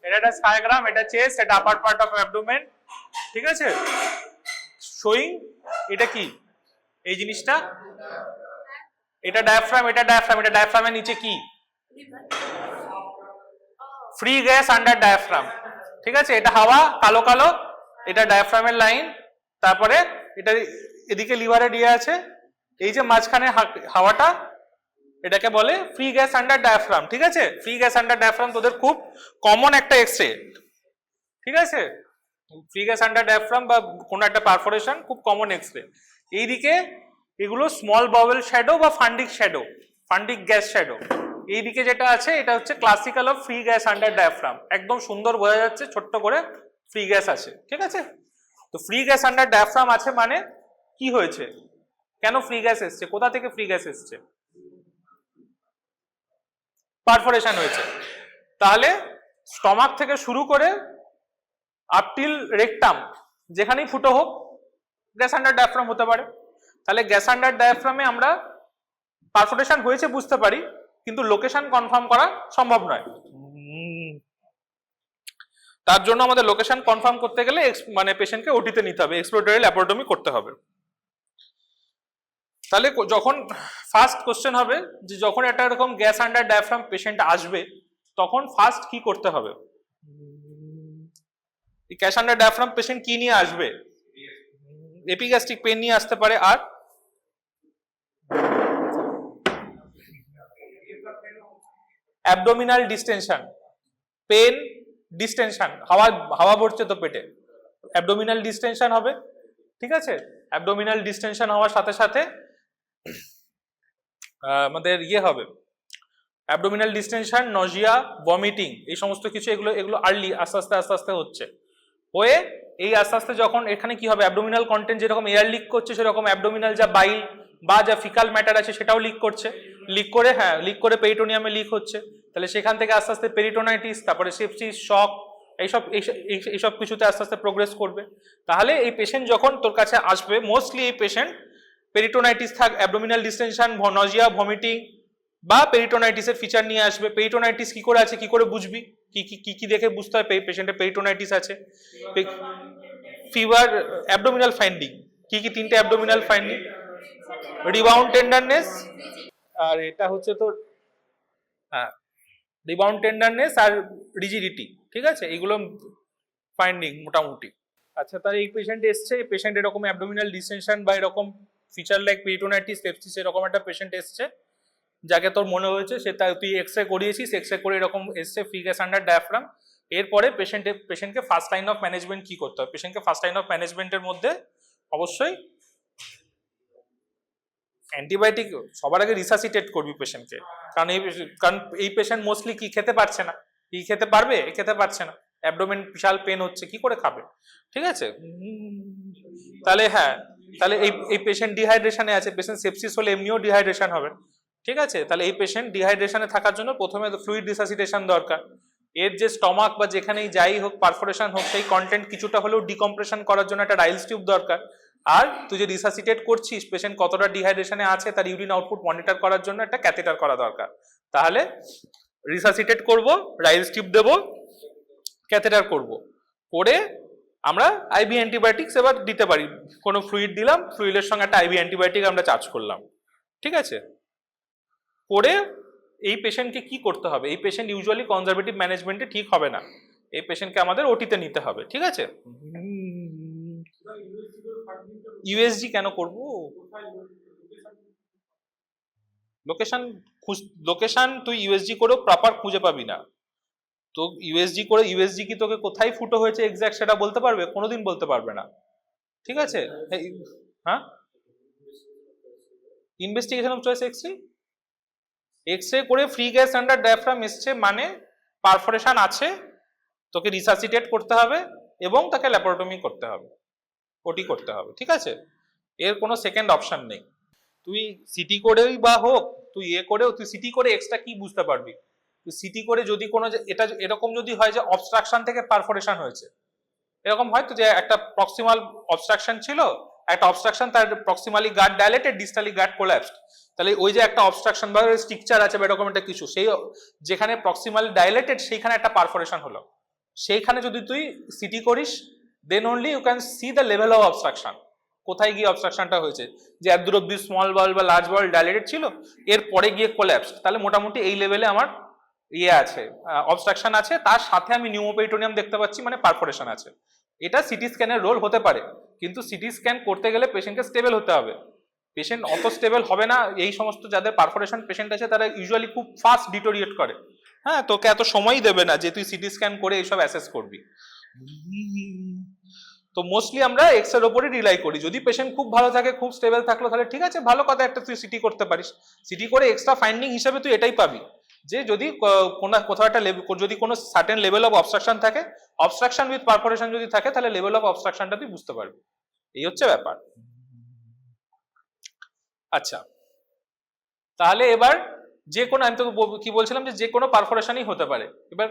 এটা একটা স্কাইগ্রাম, এটা চেস্ট, এটা আপার পার্ট অফ অ্যাবডোমেন, ঠিক আছে। শোয়িং এটা কি, এই জিনিসটা, এটা ডায়াফ্রাম, এটা ডায়াফ্রাম, এটা ডায়াফ্রামের নিচে কি, ফ্রি গ্যাস আন্ডার ডায়াফ্রাম, ঠিক আছে। এটা হাওয়া কালো কালো, এটা ডায়াফ্রামের লাইন, তারপরে এটা এদিকে লিভারে দিয়ে আছে, এই যে মাঝখানে হাওয়াটা এটাকে বলে ফ্রি গ্যাস আন্ডার ডায়াফ্রাম, ঠিক আছে। ফ্রি গ্যাস আন্ডার ডায়াফ্রাম তোদের খুব কমন একটা এক্সরে, ঠিক আছে। ফ্রি গ্যাস আন্ডার ডায়াফ্রাম বা কোনো একটা পারফোরেশন খুব কমন এক্সরে। এইদিকে এগুলো স্মল বাউল শ্যাডো বা fundic shadow, fundic gas shadow. এইদিকে যেটা আছে এটা হচ্ছে classical of free gas under diaphragm, একদম সুন্দর বোঝা যাচ্ছে ছোট্ট করে ফ্রি গ্যাস আছে, ঠিক আছে। তো ফ্রি গ্যাস আন্ডার ডায়াফ্রাম আছে মানে কি হয়েছে, কেন ফ্রি গ্যাস এসছে, কোথা থেকে ফ্রি গ্যাস এসছে, পারফোরেশন হয়েছে। তাহলে স্টমাক থেকে শুরু করে আপ টিল রেকটাম যেখানেই ফুটো হোক গ্যাস আন্ডার ডায়াফ্রাম হতে পারে। তাহলে গ্যাস আন্ডার ডায়াফ্রামে আমরা পারফোরেশন হয়েছে বুঝতে পারি, কিন্তু লোকেশন কনফার্ম করা সম্ভব নয়। তার জন্য আমাদের লোকেশন কনফার্ম করতে গেলে মানে পেশেন্টকে ওটিতে নিতে হবে, এক্সপ্লোরেটরি ল্যাপারোটমি করতে হবে। তাহলে যখন ফার্স্ট কোশ্চেন হবে যে যখন একটা এরকম গ্যাস আন্ডার ডায়াফ্রাম পেশেন্ট আসবে তখন ফার্স্ট কি করতে হবে, গ্যাস আন্ডার ডায়াফ্রাম পেশেন্ট কি নিয়ে আসবে, এপিগ্যাস্ট্রিক পেন নিয়ে আসতে পারে, আর অ্যাবডোমিনাল ডিস্টেনশন, পেন ডিস্টেনশন, হাওয়া ভরছে তো পেটে, অ্যাবডোমিনাল ডিস্টেনশন হবে, ঠিক আছে। অ্যাবডোমিনাল ডিস্টেনশন হওয়ার সাথে সাথে আমাদের ইয়ে হবে, অ্যাবডোমিনাল ডিস্টেনশন, নজিয়া, ভমিটিং, এই সমস্ত কিছু এগুলো আর্লি আস্তে আস্তে হচ্ছে, হয়ে এই আস্তে আস্তে যখন এখানে কি হবে, অ্যাবডোমিনাল কন্টেন্ট যেরকম এয়ার লিক করছে সেরকম অ্যাবডোমিনাল যা বাইল বা যা ফিকাল ম্যাটার আছে সেটাও লিক করছে, লিক করে পেরিটোনিয়ামে লিক হচ্ছে। তাহলে সেখান থেকে আস্তে আস্তে পেরিটোনাইটিস, তারপরে সেপসিস, শক, এইসব কিছুতে আস্তে আস্তে প্রোগ্রেস করবে। তাহলে এই পেশেন্ট যখন তোর কাছে আসবে মোস্টলি এই পেশেন্ট পেরিটোনাইটিস থাক, অ্যাবডোমিনাল ডিস্টেনশন, নজিয়া, ভমিটিং বা পেরিটোনাইটিসের ফিচার নিয়ে আসবে। পেরিটোনাইটিস কি করে আছে কি করে বুঝবি, কি দেখে বুঝতে হয় পেশেন্টের পেরিটোনাইটিস আছে, ফিভার, অ্যাবডোমিনাল ফাইন্ডিং, কি তিনটে অ্যাবডোমিনাল ফাইন্ডিং, রিবাউন্ড টেন্ডারনেস, আর এটা হচ্ছে তোর হ্যাঁ রিবাউন্ড টেন্ডারনেস আর রিজিডিটি, ঠিক আছে, এইগুলো ফাইন্ডিং মোটামুটি। আচ্ছা, তাহলে এই পেশেন্ট এসছে, পেশেন্ট এরকম অ্যাবডোমিনাল ডিসটেনশন বা এরকম ফিচার লাইক পেরিটোনাইটিস, সেপসিস এরকম একটা পেশেন্ট এসছে যাকে তোর মনে হয়েছে সেটা তুই এক্সরে করিয়েছিস, এক্সরে করে এরকম এসছে ফ্রি গ্যাস আন্ডার ডায়াফ্রাম। এরপরে পেশেন্টকে ফার্স্ট লাইন অফ ম্যানেজমেন্ট কি করতে হবে, পেশেন্টকে ফার্স্ট লাইন অফ ম্যানেজমেন্টের মধ্যে অবশ্যই অ্যান্টিবায়োটিক, সবার আগে রিসাসিটেট করবি পেশেন্টকে, কারণ এই পেশেন্ট মোস্টলি কি খেতে পারছে না, কি খেতে পারবে, খেতে পারছে না, অ্যাবডোমেন বিশাল পেন হচ্ছে, কি করে খাবে, ঠিক আছে। তাহলে তাহলে এই পেশেন্ট ডিহাইড্রেশনে আছে, পেশেন্ট সেপসিস হলে এমনিও ডিহাইড্রেশন হবে, ঠিক আছে। তাহলে এই পেশেন্ট ডিহাইড্রেশনে থাকার জন্য প্রথমে ফ্লুইড রিসাসিটেশন দরকার। এর যে স্টমাক বা যেখানেই যাই হোক পারফোরেশন হোক সেই কন্টেন্ট কিছুটা হলেও ডিকম্প্রেশন করার জন্য একটা রাইলস টিউব দরকার। আর তুই যে রিসাসিটেট করছিস পেশেন্ট কতটা ডিহাইড্রেশনে আছে তার ইউরিন আউটপুট মনিটর করার জন্য একটা ক্যাথেটার করা দরকার। তাহলে রিসাসিটেট করব, রাইলস টিউব দেব, ক্যাথেটার করব, করে আমরা আইভি অ্যান্টিবায়োটিক্স এবার দিতে পারি, কোনো ফ্লুইড দিলাম, ফ্লুইডের সঙ্গে একটা আইভি অ্যান্টিবায়োটিক আমরা চার্জ করলাম, ঠিক আছে। করে এই পেশেন্টকে কি করতে হবে, এই পেশেন্ট ইউজুয়ালি কনজারভেটিভ ম্যানেজমেন্টে ঠিক হবে না, এই পেশেন্টকে আমাদের ওটিতে নিতে হবে, ঠিক আছে। ইউএসজি কেন করব, লোকেশন তুই ইউএসজি করেও প্রপার খুঁজে পাবি না, তো ইউএসজি কি তোকে কোথায় ফুটো হয়েছে এক্স্যাক্ট সেটা বলতে পারবে, কোনোদিন বলতে পারবে না, ঠিক আছে। হ্যাঁ, ইনভেস্টিগেশন অফ চয়েস এক্সরে করে ফ্রি গ্যাস আন্ডার ডায়াফ্রাম এসছে মানে পারফোরেশন আছে, তোকে রিসাসিটেট করতে হবে এবং তাকে ল্যাপারোটমি করতে হবে, ওটি করতে হবে, ঠিক আছে। এর কোনো সেকেন্ড অপশন নেই। তুই সিটি করেই বা হোক, তুই তুই সিটি করে এক্সট্রা কি বুঝতে পারবি, তুই সিটি করে যদি কোনো এটা এরকম যদি হয় যে অবস্ট্রাকশন থেকে পারফোরেশন হয়েছে, এরকম হয় তো যে একটা প্রক্সিমাল অবস্ট্রাকশন ছিল, একটা অবস্ট্রাকশন তার proximally gut dilated, distally gut collapsed, তাহলে ওই যে একটা অবস্ট্রাকশন বা স্ট্রাকচার আছে বা এরকম একটা কিছু, সেই যেখানে প্রক্সিমালি ডাইলেটেড সেইখানে একটা পারফোরেশন হলো, সেইখানে যদি তুই সিটি করিস, then only you can see the level of obstruction, কোথায় গিয়ে অবস্ট্রাকশনটা হয়েছে। যে এত দূর অব্দি স্মল বল বা লার্জ বল ডাইলেটেড ছিল, এরপরে গিয়ে কোল্যাপস, তাহলে মোটামুটি এই লেভেলে আমার ইয়ে আছে, অবস্ট্রাকশন আছে, তার সাথে আমি নিউমোপেরিটোনিয়াম দেখতে পাচ্ছি, মানে পারফোরেশন আছে। এটা সিটি স্ক্যানের রোল হতে পারে, কিন্তু সিটি স্ক্যান করতে গেলে পেশেন্টকে স্টেবল হতে হবে। পেশেন্ট অত স্টেবল হবে না, এই সমস্ত যাদের পারফোরেশন পেশেন্ট আছে তারা ইউজুয়ালি খুব ফাস্ট ডিটোরিয়েট করে। হ্যাঁ, তোকে এত সময়ই দেবে না যে তুই সিটি স্ক্যান করে এইসব অ্যাসেস করবি। তো মোস্টলি আমরা এক্স এর উপরে রিলাই করি। যদি পেশেন্ট খুব ভালো থাকে, খুব স্টেবল থাকলো, তাহলে ঠিক আছে, ভালো কথা, একটা তুই সিটি করতে পারিস। সিটি করে এক্সট্রা ফাইন্ডিং হিসেবে তুই এটাই পাবি যে যদি কোথাও একটা যদি কোনো সার্টেন লেভেল অফ অবস্ট্রাকশন থাকে, অবস্ট্রাকশন উইথ পারফোরেশন যদি থাকে, তাহলে লেভেল অফ অবস্ট্রাকশনটা তুই বুঝতে পারবি। এই হচ্ছে ব্যাপার। আচ্ছা, তাহলে এবার যে কোনো, আমি তো কি বলছিলাম যে কোনো পারফোরেশনই হতে পারে। এবার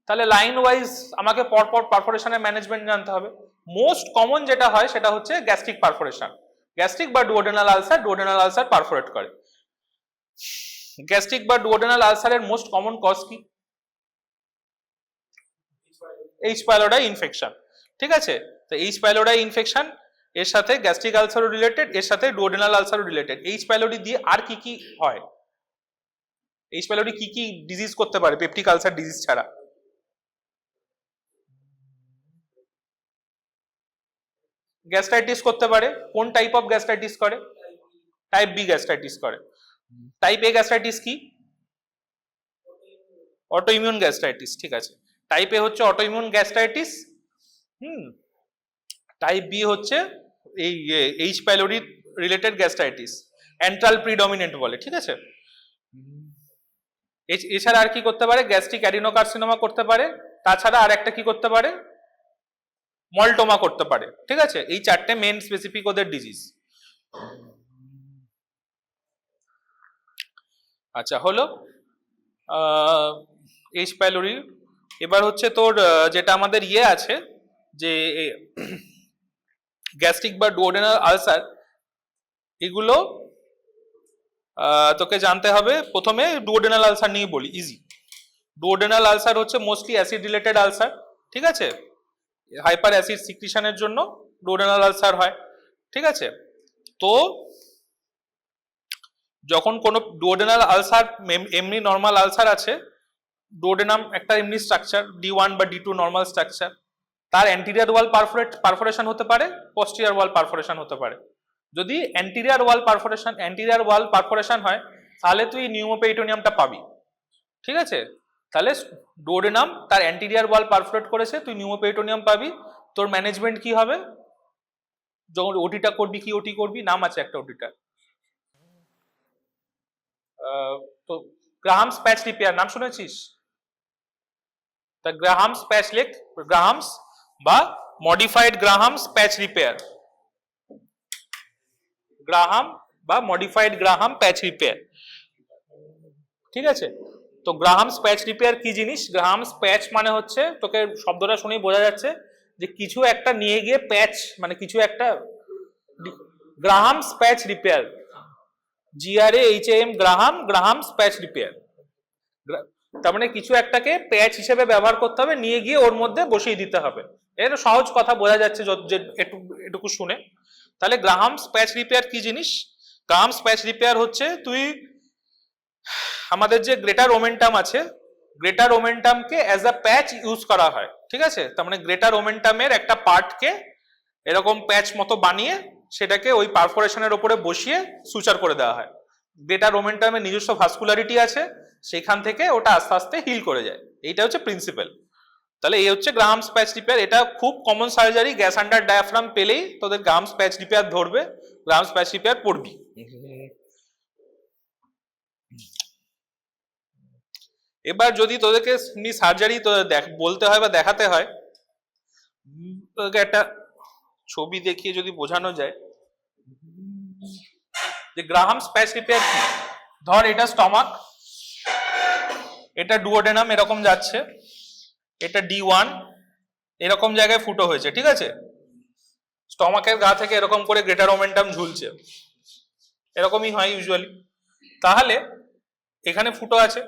তাহলে লাইন ওয়াইজ আমাকে পরপর পারফোরেশনের ম্যানেজমেন্ট জানতে হবে। মোস্ট কমন যেটা হয় সেটা হচ্ছে গ্যাস্ট্রিক পারফোরেশন। গ্যাস্ট্রিক বা ডুওডেনাল আলসার পারফোরেট করে। গ্যাস্ট্রিক বা ডুওডেনাল আলসারের মোস্ট কমন কজ কি? H pylori infection. ঠিক আছে, তো এইচ পাইলোরি ইনফেকশন এর সাথে গ্যাস্ট্রিক আলসারও রিলেটেড, এর সাথে ডুওডেনাল আলসারও রিলেটেড। এইচ পাইলোরি দিয়ে আর কি কি হয়? এইচ পাইলোরি কি কি ডিজিজ করতে পারে পেপটিক আলসার ডিজিজ ছাড়া? গ্যাস্ট্রাইটিস করতে পারে। কোন টাইপ অফ গ্যাস্ট্রাইটিস করে? টাইপ বি গ্যাস্ট্রাইটিস করে। টাইপ এ গ্যাস্ট্রাইটিস কি? Autoimmune gastritis. ঠিক আছে, টাইপ এ হচ্ছে অটোইমিউন গ্যাস্ট্রাইটিস। টাইপ বি হচ্ছে এই H pylori related gastritis, antral predominant বলে। ঠিক আছে, এছাড়া আর কি করতে পারে? গ্যাস্ট্রিক অ্যাডিনোকার্সিনোমা করতে পারে। তাছাড়া আর একটা কি করতে পারে? মলটোমা করতে পারে। ঠিক আছে, এই চারটে মেন স্পেসিফিক ওদের ডিজিজ। আচ্ছা, হলো এইচ পাইলোরি। এবার হচ্ছে তোর যেটা আমাদের ইয়ে আছে, যে গ্যাস্ট্রিক বা ডুওডেনাল আলসার, এগুলো তোকে জানতে হবে। প্রথমে ডুওডেনাল আলসার নিয়ে বলি, ইজি। ডুওডেনাল আলসার হচ্ছে মোস্টলি অ্যাসিড রিলেটেড আলসার। ঠিক আছে, হাইপার অ্যাসিড সিক্রিশনের জন্য ডুওডেনাল আলসার হয়। ঠিক আছে, তো যখন কোনো ডুওডেনাল আলসার, এমনি নর্মাল আলসার আছে, ডুওডেনাম একটা এমনি স্ট্রাকচার, D1 বা D2 নর্মাল স্ট্রাকচার, তার অ্যান্টিরিয়ার ওয়াল পারফোরেশন হতে পারে, পোস্টেরিয়র ওয়াল পারফোরেশন হতে পারে। যদি অ্যান্টিরিয়ার ওয়াল পারফোরেশন হয়, তাহলে তুই নিউমোপেরিটোনিয়ামটা পাবি। ঠিক আছে, তাহলে ডুওডেনাম তার অ্যান্টিরিয়ার ওয়াল পারফোরেট করেছে, তুই নিউমোপেরিটোনিয়াম পাবি। তোর ম্যানেজমেন্ট কি হবে? যখন ওটিটা করবি, কি ওটি করবি? নাম আছে একটা ওটিটার, তো গ্রাহামস প্যাচ রিপেয়ার, নাম শুনেছিস? তা গ্রাহামস প্যাচ লেখ, গ্রাহামস বা মডিফাইড গ্রাহামস প্যাচ রিপেয়ার, গ্রাহাম বা মডিফাইড গ্রাহাম প্যাচ রিপেয়ার। ঠিক আছে, তো গ্রাহামস প্যাচ রিপেয়ার কি জিনিস? গ্রাহামস প্যাচ মানে হচ্ছে, তোকে শব্দটা শুনেই বোঝা যাচ্ছে যে কিছু একটা নিয়ে গিয়ে প্যাচ, মানে কিছু একটা, গ্রাহামস প্যাচ রিপেয়ার, GRAHAM, গ্রাহামস প্যাচ রিপেয়ার। তার মানে কিছু একটাকে প্যাচ হিসেবে ব্যবহার করতে হবে, নিয়ে গিয়ে ওর মধ্যে বসিয়ে দিতে হবে। এর সহজ কথা বোঝা যাচ্ছে এটুকু শুনে। তাহলে গ্রাহামস প্যাচ রিপেয়ার কি জিনিস? গ্রাহামস প্যাচ রিপেয়ার হচ্ছে, তুই আমাদের যে গ্রেটার ওমেন্টাম আছে, গ্রেটার ওমেন্টামকে অ্যাজ আ প্যাচ ইউজ করা হয়। ঠিক আছে, তার মানে গ্রেটার ওমেন্টামের একটা পার্টকে এরকম প্যাচ মতো বানিয়ে সেটাকে ওই পারফোরেশনের উপরে বসিয়ে সুচার করে দেওয়া হয়। গ্রেটার ওমেন্টামের নিজস্ব ভাস্কুলারিটি আছে, সেখান থেকে ওটা আস্তে আস্তে হিল করে যায়। এইটা হচ্ছে প্রিন্সিপাল। তাহলে এই হচ্ছে গ্রাহামস প্যাচ রিপেয়ার। এটা খুব common surgery, gas under diaphragm পেলেই তোদের গ্রাহামস প্যাচ রিপেয়ার ধরবে, গ্রাহামস প্যাচ রিপেয়ার পড়বি। এবার যদি তোদেরকে সার্জারি বলতে হয় বা দেখাতে হয়, তোদেরকে একটা ছবি দেখিয়ে যদি বোঝানো যায় যে গ্রাহামস প্যাচ রিপেয়ার কি। ধর এটা স্টমাক, এটা ডুওডেনাম এরকম যাচ্ছে, এটা D1 এরকম জায়গায় ফুটো হয়েছে। ঠিক আছে, স্টমাকের গা থেকে এরকম করে গ্রেটার ওমেন্টাম ঝুলছে, এরকমই হয় ইউজুয়ালি। তাহলে এখানে ফুটো আছে,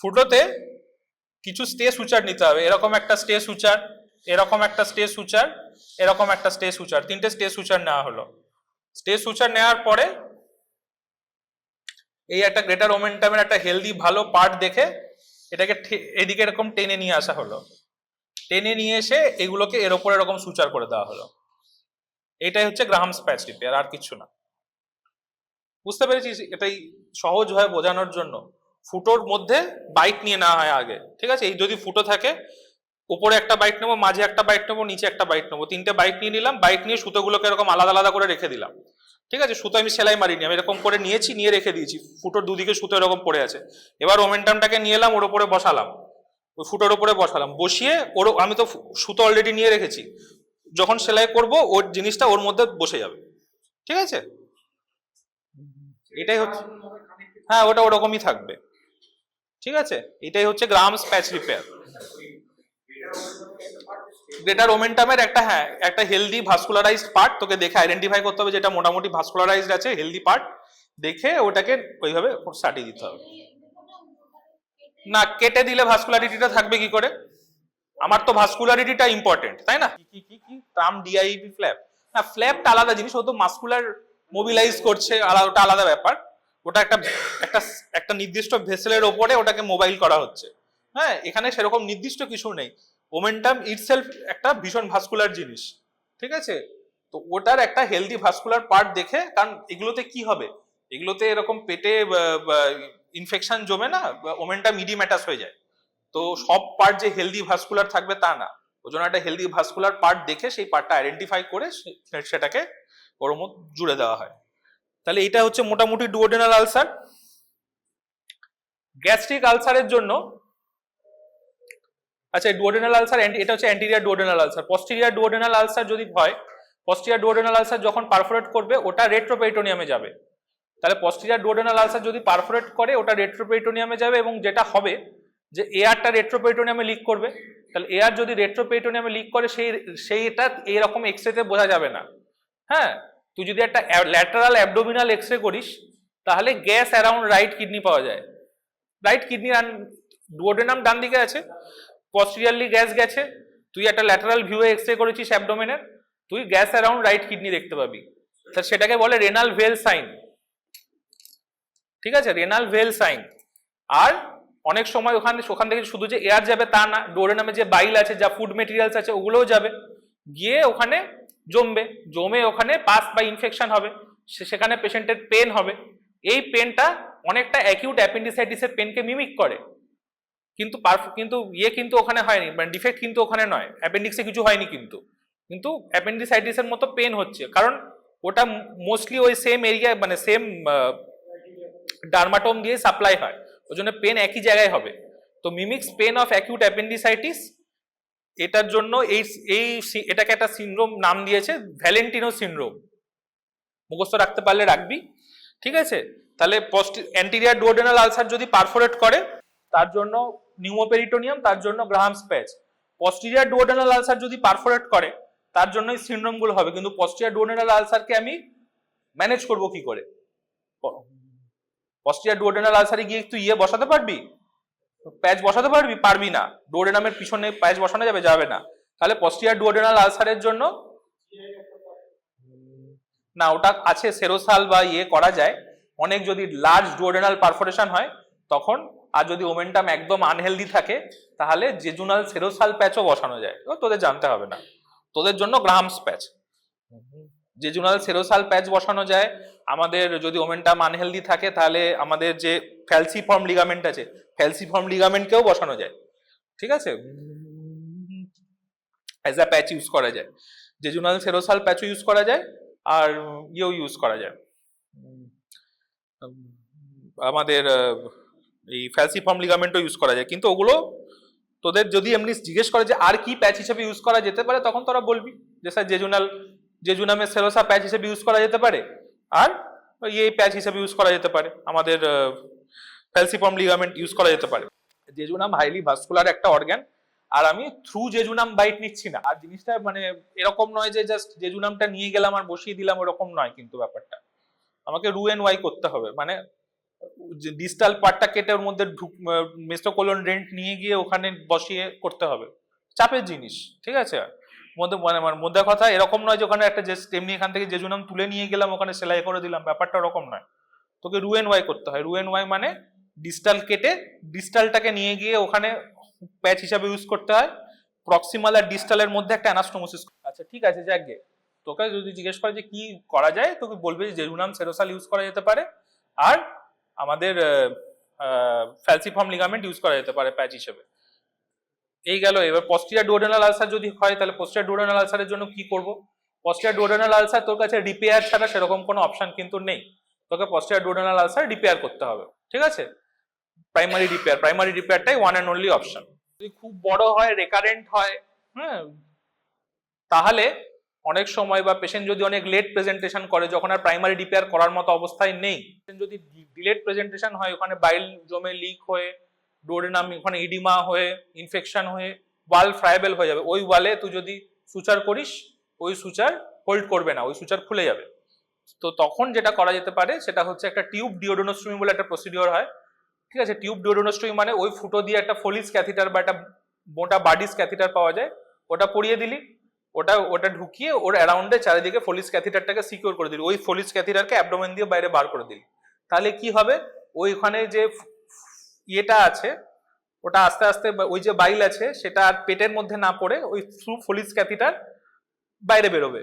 ফুটোতে কিছু স্টে সুচার নিতে হবে, এরকম একটা স্টে সুচার, এরকম একটা স্টে সুচার, এরকম একটা স্টে সুচার, তিনটে স্টে সুচার নেওয়া হলো। স্টে সুচার নেওয়ার পরে এই একটা গ্রেটার ওমেন্টামের একটা হেলদি ভালো পার্ট দেখে এটাকে এদিকে এরকম টেনে নিয়ে আসা হলো, টেনে নিয়ে এসে এগুলোকে এর ওপর এরকম সুচার করে দেওয়া হলো। এটাই হচ্ছে গ্রাহামস প্যাচ রিপেয়ার, আর কিছু না। বুঝতে পেরেছিস? এটাই সহজভাবে বোঝানোর জন্য ফুটোর মধ্যে বাইট নিয়ে নেওয়া হয় আগে, ঠিক আছে? এই যদি ফুটো থাকে, উপরে একটা বাইট নেবো, মাঝে একটা বাইট নেবো, নিচে একটা বাইট নেবো, তিনটে বাইট নিয়ে নিলাম। বাইট নিয়ে সুতোগুলোকে এরকম আলাদা আলাদা করে রেখে দিলাম, ঠিক আছে? সুতো আমি সেলাই মারিনি, আমি এরকম করে নিয়েছি, নিয়ে রেখে দিয়েছি। ফুটোর দুদিকে সুতো এরকম পড়ে আছে। এবার ওমেন্টামটাকে নিয়ে এলাম, ওর উপরে বসালাম, ওই ফুটোর উপরে বসালাম, বসিয়ে ওর আমি তো সুতো অলরেডি নিয়ে রেখেছি, যখন সেলাই করব ওর জিনিসটা ওর মধ্যে বসে যাবে, ঠিক আছে? এটাই হচ্ছে, হ্যাঁ ওটা ওরকমই থাকবে, ঠিক আছে? এটাই হচ্ছে গ্রাহামস প্যাচ রিপেয়ার। গ্রেটার ওমেন্টামের একটা, হ্যাঁ একটা হেলদি ভাস্কুলারাইজড পার্ট তোকে দেখে আইডেন্টিফাই করতে হবে, যেটা মোটামুটি ভাস্কুলারাইজড আছে, হেলদি পার্ট দেখে ওটাকে ওইভাবে সাটিয়ে দিতে হবে। না, কেটে দিলে ভাস্কুলারিটিটা থাকবে কি করে? আমার তো ভাস্কুলারিটিটা ইম্পর্টেন্ট, তাই না? কি কি কি ট্রাম ডিআইবি ফ্ল্যাপ, না ফ্ল্যাপটা আলাদা জিনিস, ও তো মাস্কুলার মোবিলাইজ করছে, ওটা আলাদা ব্যাপার। ওটা একটা একটা একটা নির্দিষ্ট ভেসেলের ওপরে ওটাকে মোবাইল করা হচ্ছে, হ্যাঁ। এখানে সেরকম নির্দিষ্ট কিছু নেই। ওমেন্টাম ইটসেলফ একটা ভীষণ ভাস্কুলার জিনিস, ঠিক আছে? তো ওটার একটা হেলদি ভাস্কুলার পার্ট দেখে, কারণ এগুলোতে কি হবে, এগুলোতে এরকম পেটে ইনফেকশন জমে না, ওমেন্টাম ইডিম্যাটাস হয়ে যায়। তো সব পার্ট যে হেলদি ভাস্কুলার থাকবে তা না, ওই জন্য একটা হেলদি ভাস্কুলার পার্ট দেখে সেই পার্টটা আইডেন্টিফাই করে সেটাকে ওর মধ্যে জুড়ে দেওয়া হয়। তাহলে এটা হচ্ছে মোটামুটি ডুওডেনাল আলসার। গ্যাস্ট্রিক আলসারের জন্য, আচ্ছা ডুওডেনাল আলসার, এটা হচ্ছে anterior duodenal ulcer. Posterior duodenal ulcer যদি হয়, পস্টেরিয়র ডুওডেনাল আলসার যখন পারফোরেট করবে ওটা রেট্রোপেরিটোনিয়ামে যাবে। তাহলে পস্টেরিয়র ডুওডেনাল আলসার যদি পারফোরেট করে ওটা রেট্রোপেরিটোনিয়ামে যাবে, এবং যেটা হবে যে এয়ারটা রেট্রোপেরিটোনিয়ামে লিক করবে। তাহলে এয়ার যদি রেট্রোপেরিটোনিয়ামে লিক করে সেইটা এইরকম এক্সরেতে বোঝা যাবে না, হ্যাঁ। তুই যদি একটা ল্যাটারাল অ্যাবডোমিনাল এক্সরে করিস তাহলে গ্যাস অ্যারাউন্ড রাইট কিডনি পাওয়া যায়। রাইট কিডনি ডুওডেনাম ডান দিকে আছে, পস্টেরিয়রলি গ্যাস গেছে, তুই একটা ল্যাটারাল ভিউ এক্সরে করেছিস অ্যাবডোমেনের, তুই গ্যাস অ্যারাউন্ড রাইট কিডনি দেখতে পাবি। সেটাকে বলে রেনাল ভেল সাইন, ঠিক আছে? রেনাল ভেল সাইন। আর অনেক সময় ওখান থেকে শুধু যে এয়ার যাবে তা না, ডুওডেনামে যে বাইল আছে, যা ফুড মেটেরিয়ালস আছে, ওগুলোও যাবে, গিয়ে ওখানে জমে ওখানে পাস বা ইনফেকশন হবে, সেখানে পেশেন্টের পেন হবে। এই পেনটা অনেকটা অ্যাকিউট অ্যাপেন্ডিসাইটিসের পেনকে মিমিক করে, কিন্তু কিন্তু ওখানে হয়নি, মানে ডিফেক্ট কিন্তু ওখানে নয়, অ্যাপেন্ডিক্সে কিছু হয়নি, কিন্তু অ্যাপেন্ডিসাইটিসের মতো পেন হচ্ছে, কারণ ওটা মোস্টলি ওই সেম এরিয়া, মানে সেম ডার্মাটোম দিয়ে সাপ্লাই হয়, ওই জন্য পেন একই জায়গায় হবে। তো mimics pain of acute appendicitis, এটার জন্য এটাকে একটা সিনড্রোম নাম দিয়েছে ভ্যালেন্টিনো সিনড্রোম, মুখস্থ রাখতে পারলে রাখবি, ঠিক আছে? তাহলে অ্যান্টেরিয়র ডুওডেনাল আলসার যদি পারফোরেট করে তার জন্য নিউমোপেরিটোনিয়াম, তার জন্য গ্রাহামস প্যাচ। পস্টেরিয়র ডুওডেনাল আলসার যদি পারফোরেট করে তার জন্য এই সিনড্রোম গুলো হবে। কিন্তু পস্টেরিয়র ডুওডেনাল আলসারকে আমি ম্যানেজ করব কি করে? পস্টেরিয়র ডুওডেনাল আলসারে গিয়ে তুই বসাতে পারবি, প্যাচ বসাতে পারবি না। ডুওডেনামের পিছনে প্যাচ বসানো যাবে না। তাহলে পস্টেরিয়র ডুওডেনাল আলসারের জন্য না, ওটা আছে সেরোসাল বা করা যায় অনেক, যদি লার্জ ডুওডেনাল পারফোরেশন হয় তখন। আর যদি ওমেন্টাম একদম আনহেলদি থাকে তাহলে জেজুনাল সেরোসাল প্যাচও বসানো যায়, তোদের জানতে হবে না, তোদের জন্য গ্রাহামস প্যাচ। জেজুনাল সেরোসাল প্যাচ বসানো যায়। আমাদের যদি ওমেন্টাম আনহেলদি থাকে তাহলে আমাদের যে ফ্যালসিফর্ম লিগামেন্ট আছে, ফ্যালসিফর্ম লিগামেন্টকেও বসানো যায়, ঠিক আছে? অ্যাজ আ প্যাচ ইউজ করা যায়, জেজুনাল সেরোসাল প্যাচও ইউজ করা যায়, আর ইউজ করা যায় আমাদের এই ফ্যালসিফর্ম লিগামেন্টও ইউজ করা যায়। কিন্তু ওগুলো তোদের যদি এমনি জিজ্ঞেস করে যে আর কি প্যাচ হিসেবে ইউজ করা যেতে পারে, তখন তোরা বলবি যে স্যার জেজুনামের সেরোসা প্যাচ হিসেবে ইউজ করা যেতে পারে, আর প্যাচ হিসেবে ইউজ করা যেতে পারে, আমাদের ফ্যালসিফর্ম লিগামেন্ট ইউজ করা যেতে পারে। জেজুনাম হাইলি ভাস্কুলার একটা অর্গান, আর আমি থ্রু জেজুনাম বাইট নিচ্ছি না। আর জিনিসটা মানে এরকম নয় যে জাস্ট জেজুনামটা নিয়ে গেলাম আর বসিয়ে দিলাম, ওরকম নয় কিন্তু ব্যাপারটা। আমাকে রু এন্ড ওয়াই করতে হবে, মানে ডিস্টাল পার্টটা কেটে ওর মধ্যে মেসোকোলন রেন্ট নিয়ে গিয়ে ওখানে বসিয়ে করতে হবে, চাপের জিনিস। ঠিক আছে, মধ্যে মানে মধ্যে কথা এরকম নয় যে ওখানে একটা যে এমনি এখান থেকে জেজুনাম তুলে নিয়ে গেলাম ওখানে সেলাই করে দিলাম, ব্যাপারটা ওরকম নয়। তোকে রুএন ওয়াই করতে হয়। রুএন ওয়াই মানে ডিস্টাল কেটে ডিস্টালটাকে নিয়ে গিয়ে ওখানে প্যাচ হিসাবে ইউজ করতে হয়। প্রক্সিমাল আর ডিস্টালের মধ্যে একটা অ্যানাস্টোমোসিস। আচ্ছা ঠিক আছে, যাকগে, তোকে যদি জিজ্ঞেস করে যে কি করা যায়, তোকে বলবে যে জেজুনাম সেরোসাল ইউজ করা যেতে পারে, আর আমাদের ফ্যালসিফর্ম লিগামেন্ট ইউজ করা যেতে পারে প্যাচ হিসেবে। এই গেল। এবার পস্টিরিয়র ডুওডেনাল আলসার যদি হয় তাহলে পস্টিরিয়র ডুওডেনাল আলসারের জন্য কি করব? পস্টিরিয়র ডুওডেনাল আলসার তোর কাছে রিপেয়ার ছাড়া সেরকম কোনো অপশন কিন্তু নেই, তোকে পস্টিরিয়র ডুওডেনাল আলসার রিপেয়ার করতে হবে। ঠিক আছে, প্রাইমারি রিপেয়ারটাই ওয়ান অ্যান্ড অনলি অপশন। যদি খুব বড় হয়, রেকারেন্ট হয়, হ্যাঁ, তাহলে অনেক সময় বা পেশেন্ট যদি অনেক লেট প্রেজেন্টেশন করে, যখন আর প্রাইমারি রিপেয়ার করার মতো অবস্থায় নেই, যদি ডিলেট প্রেজেন্টেশন হয়, ওখানে বাইল জমে লিক হয়ে ডুওডেনাম ওখানে ইডিমা হয়ে ইনফেকশন হয়ে ওয়াল ফ্রাইবেল হয়ে যাবে, ওই ওয়ালে তুই যদি সুচার করিস ওই সুচার হোল্ড করবে না, ওই সুচার খুলে যাবে। তো তখন যেটা করা যেতে পারে সেটা হচ্ছে একটা টিউব ডিওডোনোস্টমি বলে একটা প্রসিডিওর হয়। ঠিক আছে, টিউব ডিওডোনোস্টমি মানে ওই ফুটো দিয়ে একটা ফলিস ক্যাথিটার বা একটা মোটা বাডিস ক্যাথিটার পাওয়া যায়, ওটা পরিয়ে দিলি, ওটা ঢুকিয়ে ওর অ্যারাউন্ডে চারিদিকে ফলিস ক্যাথিটারটাকে সিকিউর করে দিলি, ওই ফলিস ক্যাথিটারকে অ্যাবডোমেন দিয়ে বাইরে বার করে দিলি। তাহলে কি হবে, ওইখানে যে ইয়েটা আছে ওটা আস্তে আস্তে ওই যে বাইল আছে সেটা আর পেটের মধ্যে না পড়ে ওই থ্রু ফলিস ক্যাথিটার বাইরে বেরোবে।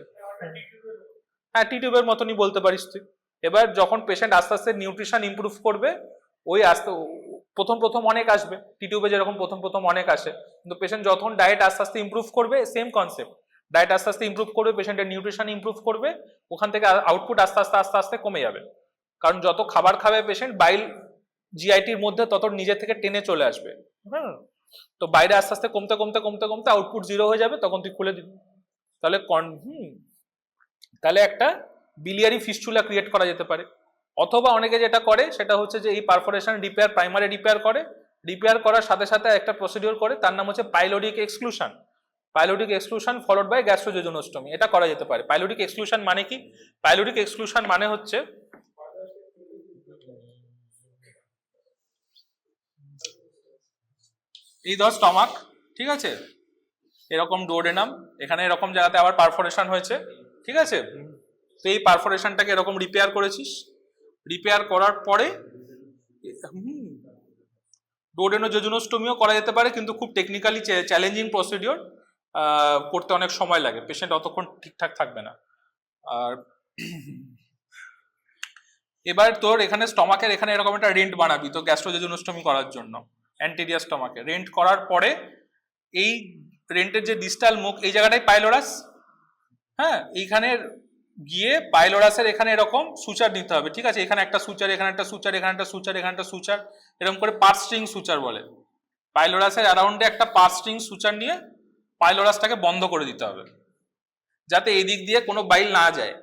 হ্যাঁ, টি টিউবের মতনই বলতে পারিস তুই। এবার যখন পেশেন্ট আস্তে আস্তে নিউট্রিশন ইমপ্রুভ করবে, ওই আস্তে প্রথম অনেক আসবে, টি টিউবে যেরকম প্রথম অনেক আসে, কিন্তু পেশেন্ট যখন ডায়েট আস্তে আস্তে ইমপ্রুভ করবে, সেম কনসেপ্ট, ডায়েট আস্তে আস্তে ইমপ্রুভ করবে, পেশেন্টের নিউট্রিশন ইমপ্রুভ করবে, ওখান থেকে আউটপুট আস্তে আস্তে কমে যাবে। কারণ যত খাবার খাবে পেশেন্ট, বাইল জিআইটির মধ্যে তত নিজে থেকে টেনে চলে আসবে। হ্যাঁ, তো বাইরে আস্তে আস্তে কমতে আউটপুট জিরো হয়ে যাবে, তখন তুই খুলে দিবি। তাহলে তাহলে একটা বিলিয়ারি ফিস্চুলা ক্রিয়েট করা যেতে পারে। অথবা অনেকে যেটা করে সেটা হচ্ছে যে এই পারফোরেশন রিপেয়ার প্রাইমারি রিপেয়ার করে, রিপেয়ার করার সাথে সাথে একটা প্রসিডিওর করে, তার নাম হচ্ছে পাইলোডিক এক্সক্লুশন। পাইলোডিক এক্সক্লুশন ফলোড বাই গ্যাস্ট্রোজেজুনোস্টমি, এটা করা যেতে পারে। পাইলোডিক এক্সক্লুশন মানে কি? পাইলোডিক এক্সক্লুশন মানে হচ্ছে এই ধর স্টমাক, ঠিক আছে, এরকম ডুওডেনাম, এখানে এরকম জায়গাতে আবার পারফোরেশন হয়েছে, ঠিক আছে, তো এই পারফোরেশনটাকে এরকম রিপেয়ার করেছিস, রিপেয়ার করার পরে ডুওডেনোজেজুনোস্টমিও করা যেতে পারে, কিন্তু খুব টেকনিক্যালি চ্যালেঞ্জিং প্রসিডিওর, করতে অনেক সময় লাগে, পেশেন্ট অতক্ষণ ঠিকঠাক থাকবে না। আর এবার তোর এখানে স্টমাকের এখানে এরকম একটা রেন্ট বানাবি তো গ্যাস্ট্রোজেজুনোস্টমি করার জন্য, অ্যান্টেরিয়ার স্টমাকে রেন্ট করার পরে এই রেন্টের যে ডিস্টাল মুখ, এই জায়গাটায় পাইলোরাস, হ্যাঁ, এইখানে গিয়ে পাইলোরাসের এখানে এরকম সুচার নিতে হবে। ঠিক আছে, এখানে একটা সুচার, এখানে একটা সুচার, এখানে একটা সুচার, এখানে একটা সুচার, এরকম করে পার্স স্ট্রিং সুচার বলে। পাইলোরাসের অ্যারাউন্ডে একটা পার্স স্ট্রিং সুচার নিয়ে পাইলোরাসটাকে বন্ধ করে দিতে হবে, যাতে এই দিক দিয়ে কোনো বাইল না যায়,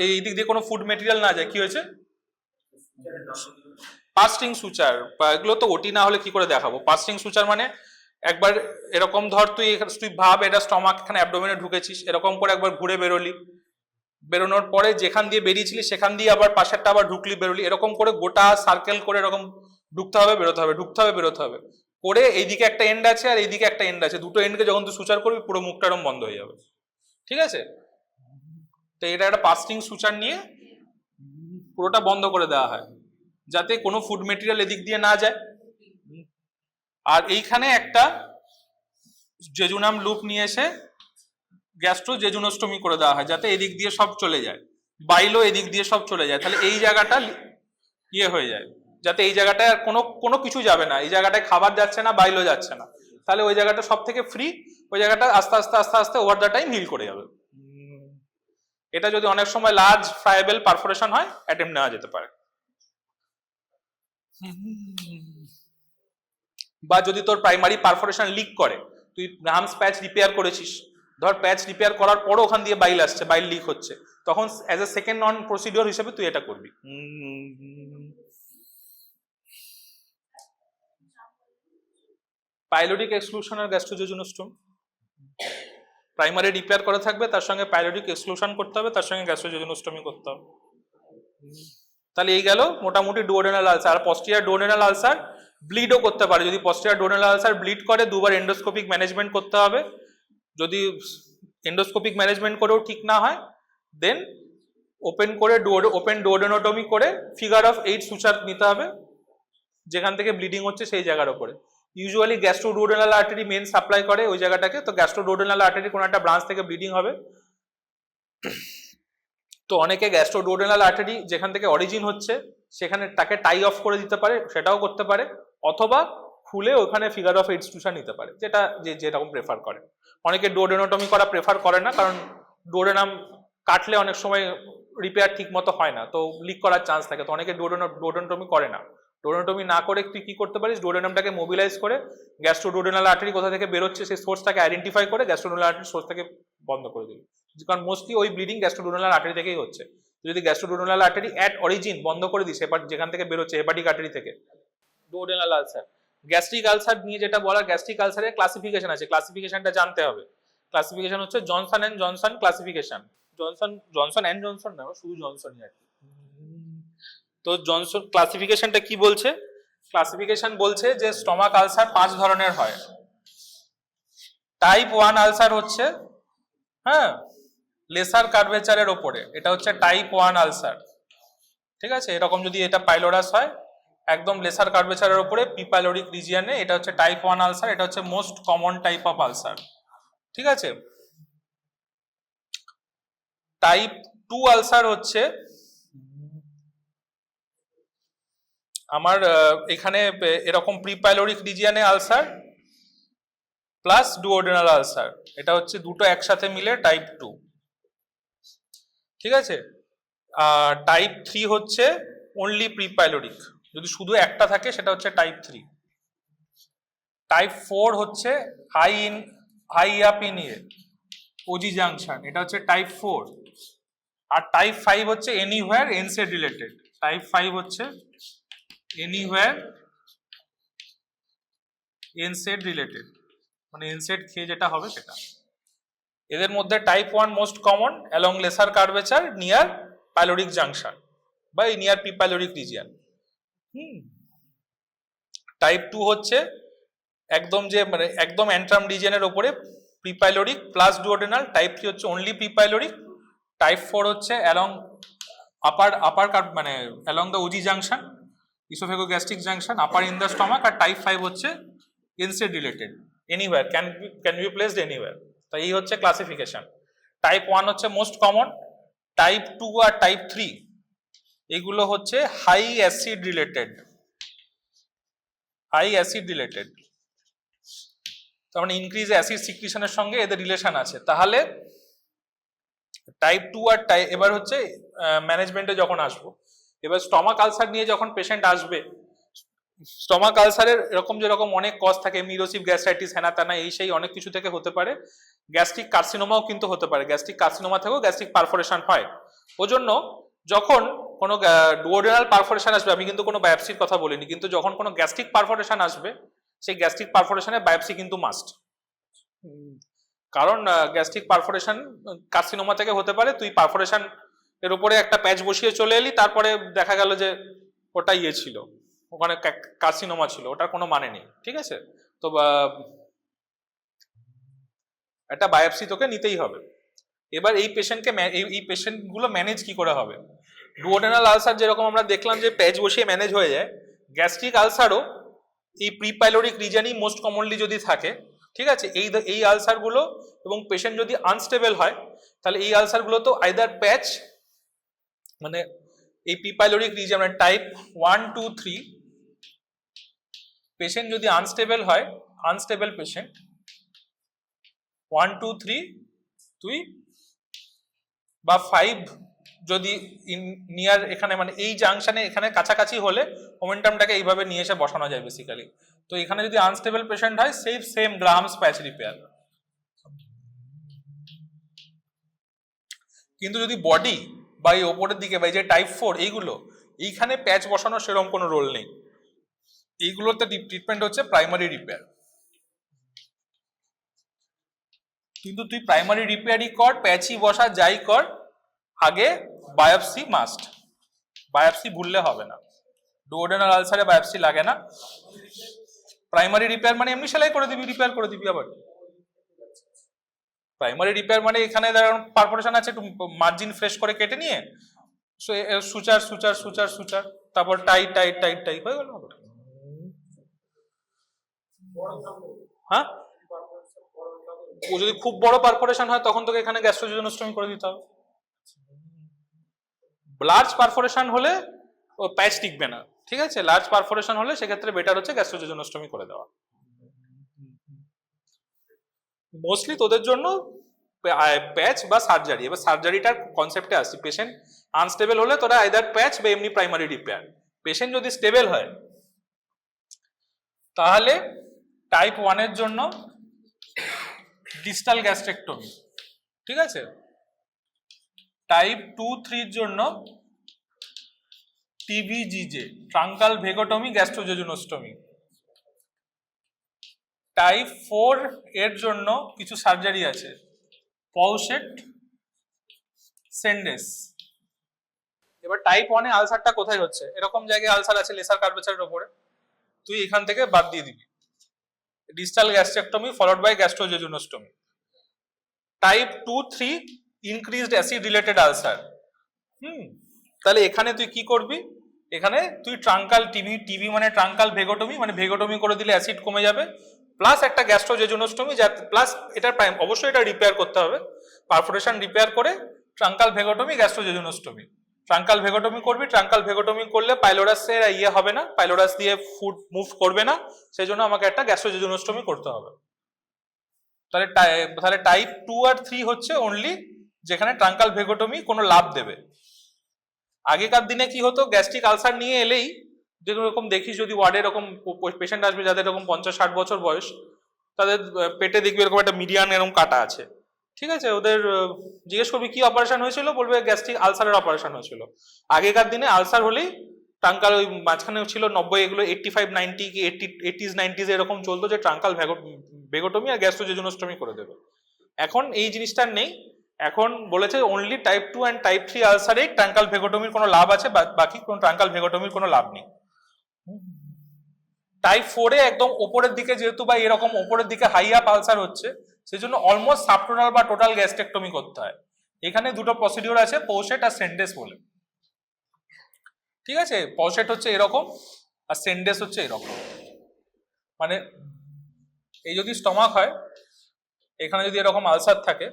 এই দিক দিয়ে কোনো ফুড মেটেরিয়াল না যায়। কি হয়েছে? পাস্টিং সুচার, এগুলো তো ওটি না হলে কি করে দেখাবো। পাস্টিং সুচার মানে একবার এরকম ধর তুই ভাব এটা স্টমাক, এখানে অ্যাবডোমেনে ঢুকেছিস, এরকম করে একবার ঘুরে বেরোলি, বেরোনোর পরে যেখান দিয়ে বেরিয়েছিলি সেখান দিয়ে আবার পাশেরটা আবার ঢুকলি বেরোলি, এরকম করে গোটা সার্কেল করে এরকম ঢুকতে হবে বেরোতে হবে, ঢুকতে হবে বেরোতে হবে করে, এইদিকে একটা এন্ড আছে আর এইদিকে একটা এন্ড আছে, দুটো এন্ডকে যখন তুই সুচার করবি পুরো মুখটা এরকম বন্ধ হয়ে যাবে। ঠিক আছে, তো এটা একটা পাস্টিং সুচার নিয়ে পুরোটা বন্ধ করে দেওয়া হয়, যাতে কোনো ফুড মেটেরিয়াল এদিক দিয়ে না যায়। আর এইখানে একটা জেজুনাম লুপ নিয়ে এসে গ্যাস্ট্রোজেজুনোস্টমি করে দেওয়া হয়, যাতে এদিক দিয়ে সব চলে যায়, বাইলও এদিক দিয়ে সব চলে যায়, তাহলে এই জায়গাটা ইয়ে হয়ে যায়, যাতে এই জায়গাটায় কোনো কিছু যাবে না, এই জায়গাটায় খাবার যাচ্ছে না, বাইলও যাচ্ছে না, তাহলে ওই জায়গাটা সব থেকে ফ্রি, ওই জায়গাটা আস্তে আস্তে ওভার দ্য টাইম হিল করে যাবে। এটা যদি অনেক সময় লার্জ ফ্রাইবেল পারফোরেশন হয়, অ্যাটেম্প নেওয়া যেতে পারে। বা যদি তোর প্রাইমারি পারফোরেশন লিক করে, তুই হামস প্যাচ রিপেয়ার করেছিস, ধর প্যাচ রিপেয়ার করার পরও ওখান দিয়ে বাইল আসছে, বাইল লিক হচ্ছে, তখন as a second non procedure হিসেবে তুই এটা করবি। পাইলোডিক এক্সক্লুশন আর গ্যাস্ট্রোজেজুনোস্টমি, প্রাইমারি রিপেয়ার করা থাকবে, তার সঙ্গে পাইলোডিক এক্সক্লুশন করতে হবে, তার সঙ্গে গ্যাস্ট্রোজেজুনোস্টমি করতে হবে। তাহলে এই গেল মোটামুটি ডুওডেনাল আলসার। আর পস্টিরিয়র ডুওডেনাল আলসার ব্লিডও করতে পারে, যদি পস্টিরিয়র ডুওডেনাল আলসার ব্লিড করে দুবার এন্ডোস্কোপিক ম্যানেজমেন্ট করতে হবে। যদি এন্ডোস্কোপিক ম্যানেজমেন্ট করেও ঠিক না হয় দেন ওপেন করে ওপেন ডুওডেনোটমি করে ফিগার অফ 8 সুচার নিতে হবে যেখান থেকে ব্লিডিং হচ্ছে সেই জায়গার উপরে। Usually gastroduodenal artery main supply করে ওই জায়গাটাকে, তো গ্যাস্ট্রোডুওডেনাল আর্টারি কোনো একটা ব্রাঞ্চ থেকে ব্লিডিং হবে। তো অনেকে গ্যাস্ট্রোডুওডেনাল আর্টারি যেখান থেকে অরিজিন হচ্ছে সেখানে তাকে টাই অফ করে দিতে পারে, সেটাও করতে পারে, অথবা খুলে ওখানে ফিগার অফ 8 সুচার নিতে পারে, যেটা যেরকম প্রেফার করে। অনেকে ডুওডেনোটমি করা প্রেফার করে না, কারণ ডুওডেনাম কাটলে অনেক সময় রিপেয়ার ঠিক মতো হয় না, তো লিক করার চান্স থাকে, তো অনেকে ডুওডেনোটমি করে না। ডুওডেনোটমি না করে তুই কি করতে পারিস, ডুওডেনামটাকে মোবিলাইজ করে গ্যাস্ট্রোডুওডেনাল আর্টারি কোথা থেকে বেরোচ্ছে সেই সোর্সটাকে আইডেন্টিফাই করে গ্যাস্ট্রোডুওডেনাল আর্টারি সোর্সটাকে বন্ধ করে দিবি, কারণ মোস্টলি ওই ব্লিডিং গ্যাস্ট্রোডুওডেনাল আর্টারি থেকেই হচ্ছে। যদি গ্যাস্ট্রোডুওডেনাল আর্টারি অ্যাট অরিজিন বন্ধ করে দিস, যেখান থেকে বেরোচ্ছে হেপাটিক আর্টারি থেকে, ডুওডেনাল আলসার। গ্যাস্ট্রিক আলসার নিয়ে যেটা বলা, গ্যাস্ট্রিক আলসারের ক্লাসিফিকেশন আছে, ক্লাসিফিকেশনটা জানতে হবে। ক্লাসিফিকেশন হচ্ছে Johnson and Johnson classification. Johnson and Johnson না, শুধু জনসনই আর কি। তো জনসন ক্লাসিফিকেশনটা কি বলছে? ক্লাসিফিকেশন বলছে যে স্টমাক আলসার 5 ধরনের হয়। টাইপ 1 আলসার হচ্ছে, হ্যাঁ, লেসার কার্ভেচারের ওপরে, এটা হচ্ছে টাইপ 1 আলসার। ঠিক আছে, এরকম যদি এটা পাইলোরাস হয় একদম লেসার কার্ভেচারের ওপরে পিপাইলোরিক রিজিয়নে, এটা হচ্ছে টাইপ 1 আলসার, এটা হচ্ছে most common type of ulcer. ঠিক আছে, টাইপ 2 আলসার হচ্ছে আমার এখানে এরকম প্রিপাইলোরিক রিজিয়নে আলসার প্লাস ডুওডেনাল আলসার, এটা হচ্ছে দুটো একসাথে মিলে টাইপ 2। ঠিক আছে, টাইপ 3 হচ্ছে অনলি প্রিপাইলোরিক, যদি শুধু একটা থাকে সেটা হচ্ছে টাইপ 3। টাইপ 4 হচ্ছে high up in OG junction, এটা হচ্ছে টাইপ 4। আর টাইপ 5 হচ্ছে এনিওয়্যার এনসেড রিলেটেড। টাইপ 5 হচ্ছে এনিওয়্যার এনসেড রিলেটেড, মানে এনসেড খেয়ে যেটা হবে সেটা। এদের মধ্যে type 1 most common along lesser curvature near pyloric junction বা নিয়ার প্রিপাইলোরিক রিজিয়ন। টাইপ 2 হচ্ছে একদম যে মানে একদম অ্যান্ট্রাম রিজিয়নের ওপরে প্রিপাইলোরিক প্লাস ডুওডেনাল। টাইপ 3 হচ্ছে অনলি প্রিপাইলোরিক। টাইপ 4 হচ্ছে অ্যালং আপার মানে along the OG junction, oesophagogastric junction, upper in the stomach. আর টাইপ 5 হচ্ছে NSAID related, anywhere can be placed anywhere. তো এই হচ্ছে ক্লাসিফিকেশন। টাইপ 1 হচ্ছে মোস্ট কমন, টাইপ 2 আর টাইপ 3 এগুলো হচ্ছে high acid related, high acid related, তার মানে ইনক্রিজ অ্যাসিড সিক্রিশনের সঙ্গে এদের রিলেশন আছে। তাহলে টাইপ 2 আর এবার হচ্ছে ম্যানেজমেন্টে যখন আসবো, এবার স্টমাক আলসার নিয়ে যখন পেশেন্ট আসবে, স্টমাক আলসারের এরকম যেরকম অনেক কজ থাকে, মিরোসিভ গ্যাস্ট্রাইটিস হেনা তেনা এই সেই অনেক কিছু থেকে হতে পারে, গ্যাস্ট্রিক কার্সিনোমাও কিন্তু হতে পারে, গ্যাস্ট্রিক কার্সিনোমা থেকেও গ্যাস্ট্রিক পারফোরেশন হয়। ওজন্য যখন কোনো ডুওডেনাল পারফোরেশন আসবে, আমি কিন্তু কোনো বায়োপসির কথা বলিনি, কিন্তু যখন কোনো গ্যাস্ট্রিক পারফোরেশন আসবে সেই গ্যাস্ট্রিক পারফোরেশনে বায়োপসি কিন্তু মাস্ট, কারণ গ্যাস্ট্রিক পারফোরেশন কার্সিনোমা থেকে হতে পারে। তুই পারফোরেশন এর উপরে একটা প্যাচ বসিয়ে চলে এলি, তারপরে দেখা গেল যে ওটা ইয়ে ছিল, ওখানে কার্সিনোমা ছিল, ওটার কোনো মানে নেই। ঠিক আছে, তো একটা বায়োপসি তোকে নিতেই হবে। এবার এই পেশেন্টকে এই পেশেন্টগুলো ম্যানেজ কি করে হবে? ডুওডেনাল আলসার যেরকম আমরা দেখলাম যে প্যাচ বসিয়ে ম্যানেজ হয়ে যায়, গ্যাস্ট্রিক আলসারও এই প্রিপাইলোরিক রিজনই মোস্ট কমনলি যদি থাকে, ঠিক আছে, এই আলসারগুলো এবং পেশেন্ট যদি আনস্টেবল হয় তাহলে এই আলসারগুলো তো আইদার প্যাচ, মানে এই প্রিপাইলোরিক রিজন মানে টাইপ 1, 2, 3 পেশেন্ট যদি আনস্টেবল হয়, আনস্টেবল পেশেন্ট 1, 2, 3 তুই বা 5 যদি নিয়ার এখানে মানে এই জাংশনে এখানে কাছাকাছি হলে মোমেন্টামটাকে এইভাবে নিয়ে এসে বসানো যায় বেসিক্যালি। তো এখানে যদি আনস্টেবল পেশেন্ট হয় সেম গ্রাহামস প্যাচ রিপেয়ার। কিন্তু যদি বডি বা এই ওপরের দিকে বা এই যে টাইপ 4 এইগুলো, এইখানে প্যাচ বসানোর সেরকম কোনো রোল নেই, এইগুলোতে ট্রিটমেন্ট হচ্ছে প্রাইমারি রিপেয়ার। কিন্তু তুই প্রাইমারি রিপেয়ারই কর, প্যাচই বসা, যাই কর, আগে বায়োপসি মাস্ট। বায়োপসি ভুললে হবে না, ডুওডেনাল আলসারে বায়োপসি লাগে না। প্রাইমারি রিপেয়ার মানে এমনি সেলাই করে দিবি, রিপেয়ার করে দিবি। আবার প্রাইমারি রিপেয়ার মানে এখানে পারফোরেশন আছে, একটু মার্জিন ফ্রেশ করে কেটে নিয়ে সুচার সুচার সুচার সুচার, তারপর টাইট টাইট টাইট টাইট হয়ে গেল। হ্যাঁ, ও যদি খুব বড় পারফোরেশন হয় তখন তোকে এখানে গ্যাস্ট্রোজেজনোস্টমি করে দিতে হবে। লার্জ পারফোরেশন হলে ও প্যাচ টিকবে না, ঠিক আছে। লার্জ পারফোরেশন হলে সেক্ষেত্রে বেটার হচ্ছে গ্যাস্ট্রোজেজনোস্টমি করে দেওয়া। মোস্টলি তোদের জন্য প্যাচ বা সার্জারি। এবার সার্জারিটার কনসেপ্টে আসছি, পেশেন্ট আনস্টেবল হলে তোরা আইদার প্যাচ বা এমনি প্রাইমারি রিপেয়ার। পেশেন্ট যদি স্টেবল হয় তাহলে টাইপ 1 এর জন্য ডিস্টাল গ্যাস্ট্রেক্টমি, ঠিক আছে। টাইপ 2-3 এর জন্য টিবিজিজে, ট্রাঙ্কাল ভেগোটমি গ্যাস্ট্রোজেজনোস্টমি। টাইপ 4 এর জন্য কিছু সার্জারি আছে, পৌশেট, সেন্ডেস। এবার টাইপ 1 এ আলসারটা কোথায় হচ্ছে? এরকম জায়গায় আলসার আছে লেসার কার্ভেচারের উপরে, তুই এখান থেকে বাদ দিয়ে দিবি distal gastrectomy followed by gastrojejunostomy. Type 2-3 increased acid related ulcer. তাহলে এখানে তুই কি করবি? এখানে তুই ট্রাঙ্কাল টিবি মানে ট্রাঙ্কাল ভেগোটমি, মানে ভেগোটমি করে দিলে অ্যাসিড কমে যাবে, প্লাস একটা গ্যাস্ট্রোজেজনোস্টমি, প্লাস এটা অবশ্যই এটা রিপেয়ার করতে হবে, পারফোরেশন রিপেয়ার করে ট্রাঙ্কাল ভেগোটমি গ্যাস্ট্রোজেজনোস্টমি। ট্রাঙ্কাল ভেগোটমি করবি, ট্রাঙ্কাল ভেগোটমি করলে পাইলোরাসের ইয়ে হবে না, পাইলোরাস দিয়ে ফুড মুভ করবে না, সেই জন্য আমাকে একটা গ্যাস্ট্রোজেজনোস্টমি করতে হবে। তাহলে টাইপ 2 আর 3 হচ্ছে অনলি যেখানে ট্রাঙ্কাল ভেগোটমি কোনো লাভ দেবে। আগেকার দিনে কি হতো, গ্যাস্ট্রিক আলসার নিয়ে এলেই যেরকম দেখিস, যদি ওয়ার্ডে এরকম পেশেন্ট আসবে যাদের এরকম 50-60 বছর বয়স, তাদের পেটে দেখবি এরকম একটা মিডিয়ান এরকম কাটা আছে, ঠিক আছে। ওদের জিজ্ঞেস করবি কি অপারেশন হয়েছিল, বলবে গ্যাস্ট্রিক আলসারের অপারেশন হয়েছিল। আগেকার দিনে আলসার হলেই ট্রাঙ্কাল, ওই মাঝখানে ছিল 90, এগুলো 85-90 কি 80s-90s এরকম চলতো যে ট্রাঙ্কাল ভেগোটমি আর গ্যাস্ট্রোজেজনোস্টমি করে দেবে। এখন এই জিনিসটা নেই, এখন বলেছে অনলি টাইপ 2 অ্যান্ড টাইপ 3 আলসারে ট্রাঙ্কাল ভেগোটমির কোনো লাভ আছে, বাকি কোনো ট্রাঙ্কাল ভেগোটমির কোনো লাভ নেই। টাইপ 4 এ একদম ওপরের দিকে যেহেতু বা এরকম ওপরের দিকে হাই আপ আলসার হচ্ছে, সেই জন্য অলমোস্ট সাবটোটাল বা টোটাল গ্যাস্ট্রেক্টমি করতে হয়। এখানে দুটো প্রসিডিওর আছে, পৌশেট আর সেন্ডেস বলে, ঠিক আছে। পৌশেট হচ্ছে এরকম আর সেন্ডেস হচ্ছে এরকম। মানে এই যদি স্টমাক হয়, এখানে যদি এরকম আলসার থাকে,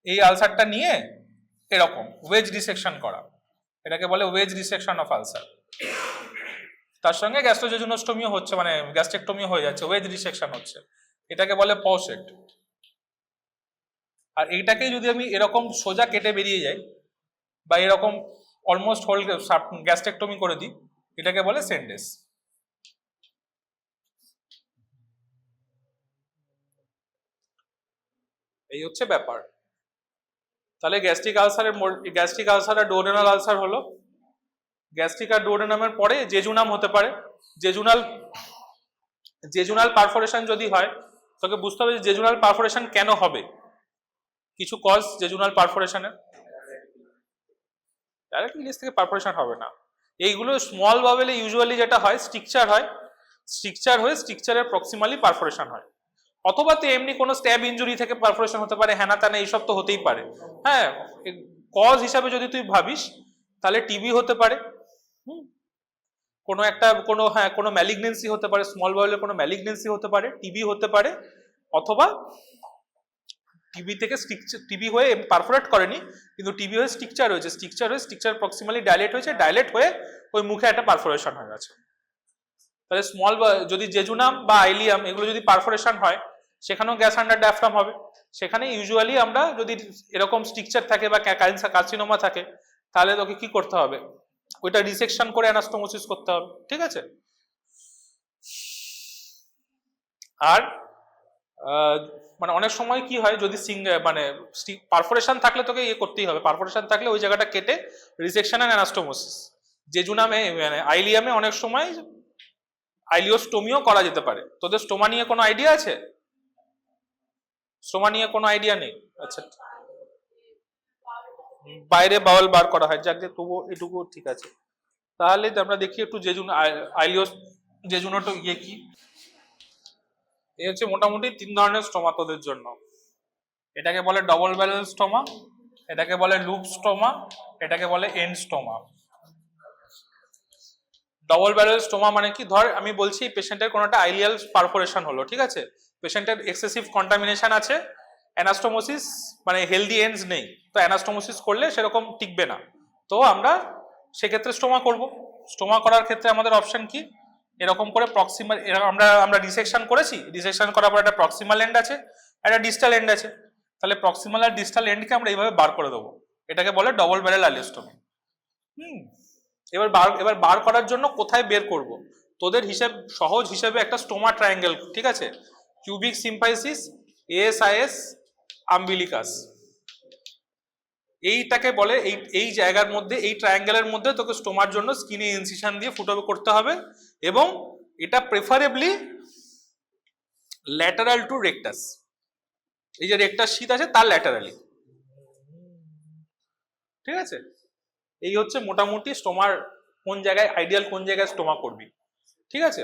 এই আলসারটা নিয়ে এরকম ওয়েজ ডিসেকশন করা, এটাকে বলে ওয়েজ ডিসেকশন অফ আলসার। তার সঙ্গে গ্যাস্ট্রোজেজনোস্টমিও হচ্ছে, মানে গ্যাস্ট্রেক্টমিও হয়ে যাচ্ছে, ওয়েজ ডিসেকশন হচ্ছে, এটাকে বলে পৌশেট। আর এইটাকেই যদি আমি এরকম সোজা কেটে বেরিয়ে যাই বা এরকম অলমোস্ট হোল গ্যাস্ট্রেক্টমি করে দিই, এটাকে বলে সেন্ডেস। এই হচ্ছে ব্যাপার। তাহলে গ্যাস্ট্রিক আলসার আর ডুওডেনাল আলসার হলো। গ্যাস্ট্রিক আর ডুওডেনামের পরে জেজুনাম হতে পারে। জেজুনাল পারফোরেশন যদি হয়, তোকে বুঝতে হবে যে জেজুনাল পারফোরেশন কেন হবে। কিছু কজ জেজুনাল পারফোরেশনের, ডাইরেক্ট ইলিশ থেকে পারফোরেশন হবে না। এইগুলো স্মল বাবেলে ইউজুয়ালি যেটা হয়, স্ট্রিকচার হয়, স্ট্রিকচারের প্রক্সিমালি পারফোরেশন হয়, অথবা তো এমনি কোনো স্ট্যাব ইনজুরি থেকে পারফোরেশন হতে পারে, হ্যানা ত্যানা এইসব তো হতেই পারে। হ্যাঁ, কজ হিসাবে যদি তুই ভাবিস তাহলে টিবি হতে পারে, কোনো ম্যালিগনেন্সি হতে পারে, স্মল বাউলের কোনো ম্যালিগনেন্সি হতে পারে, টিবি হতে পারে, অথবা টিবি হয়ে পারফোরেট করেনি কিন্তু টিবি হয়ে স্ট্রিকচার হয়েছে, স্ট্রিকচার প্রক্সিমালি ডাইলেট হয়েছে, ডাইলেট হয়ে ওই মুখে একটা পারফোরেশন হয়ে গেছে। তাহলে যদি জেজুনাম বা আইলিয়াম এগুলো যদি পারফোরেশন হয়, সেখানেও গ্যাস আন্ডার ডায়াফ্রাম হবে। সেখানে ইউজুয়ালি আমরা যদি এরকম স্ট্রিকচার থাকে বা কার্সিনোমা থাকে, তাহলে তোকে কি করতে হবে, ওইটা রিসেকশন করে অ্যানাস্টোমোসিস করতে হবে, ঠিক আছে। আর মানে অনেক সময় কি হয়, যদি মানে পারফোরেশন থাকলে তোকে ইয়ে করতেই হবে, পারফোরেশন থাকলে ওই জায়গাটা কেটে রিসেকশন এন্ড অ্যানাস্টোমোসিস। জেজুনামে মানে আইলিয়ামে অনেক সময় আইলিওস্টোমিও করা যেতে পারে। তোদের স্টোমা নিয়ে কোনো আইডিয়া আছে? স্টোমা নিয়ে কোনো আইডিয়া নেই? আচ্ছা, বাইরে বাউল বার করা হয়, যাকে তবুও এটুকু ঠিক আছে। তাহলে আমরা দেখি একটু জেজুন আইলিওস জেজুনোটো ইয়ে কি। এই হচ্ছে মোটামুটি 3 ধরনের স্টোমা তোদের জন্য। এটাকে বলে ডবল ব্যারেল স্টোমা, এটাকে বলে লুপ স্টোমা, এটাকে বলে end stoma. Double barrel stoma মানে কি, ধর আমি বলছি পেশেন্টের কোনো একটা আইলিয়াল পারফোরেশন হলো, ঠিক আছে, পেশেন্টের এক্সেসিভ কন্টামিনেশন আছে, অ্যানাস্টোমোসিস মানে হেলদি এন্ডস নেই, তো অ্যানাস্টোমোসিস করলে সেরকম টিকবে না, তো আমরা সেক্ষেত্রে স্টোমা করব। স্টোমা করার ক্ষেত্রে আমাদের অপশন কি, এরকম করে প্রক্সিমাল, আমরা আমরা ডিসেকশন করেছি, ডিসেকশন করার পর একটা প্রক্সিমাল এন্ড আছে, একটা ডিস্টাল এন্ড আছে, তাহলে প্রক্সিমাল আর ডিস্টাল এন্ডকে আমরা এইভাবে বার করে দেবো, এটাকে বলে ডবল ব্যারেল আইলিওস্টোমি। এবার বার করার জন্য কোথায় বের করব, তোদের হিসেব সহজ হিসেবে একটা স্টোমা ট্রায়াঙ্গেল, ঠিক আছে, কিউবিক সিম্পাইসিস, এএসআইএস, আম্বিলিকাস, এইটাকে বলে, এই জায়গার মধ্যে, এই ট্রায়াঙ্গেলের মধ্যে তোকে স্টোমার জন্য স্কিনে ইনসিশন দিয়ে ফুটো করতে হবে, এবং এটা প্রেফারেবলি ল্যাটারাল টু রেকটাস, এই যে রেকটাস শীত আছে তার ল্যাটারালি, ঠিক আছে। এই হচ্ছে মোটামুটি স্টোমার কোন জায়গায় আইডিয়াল, কোন জায়গায় স্টোমা করবি, ঠিক আছে।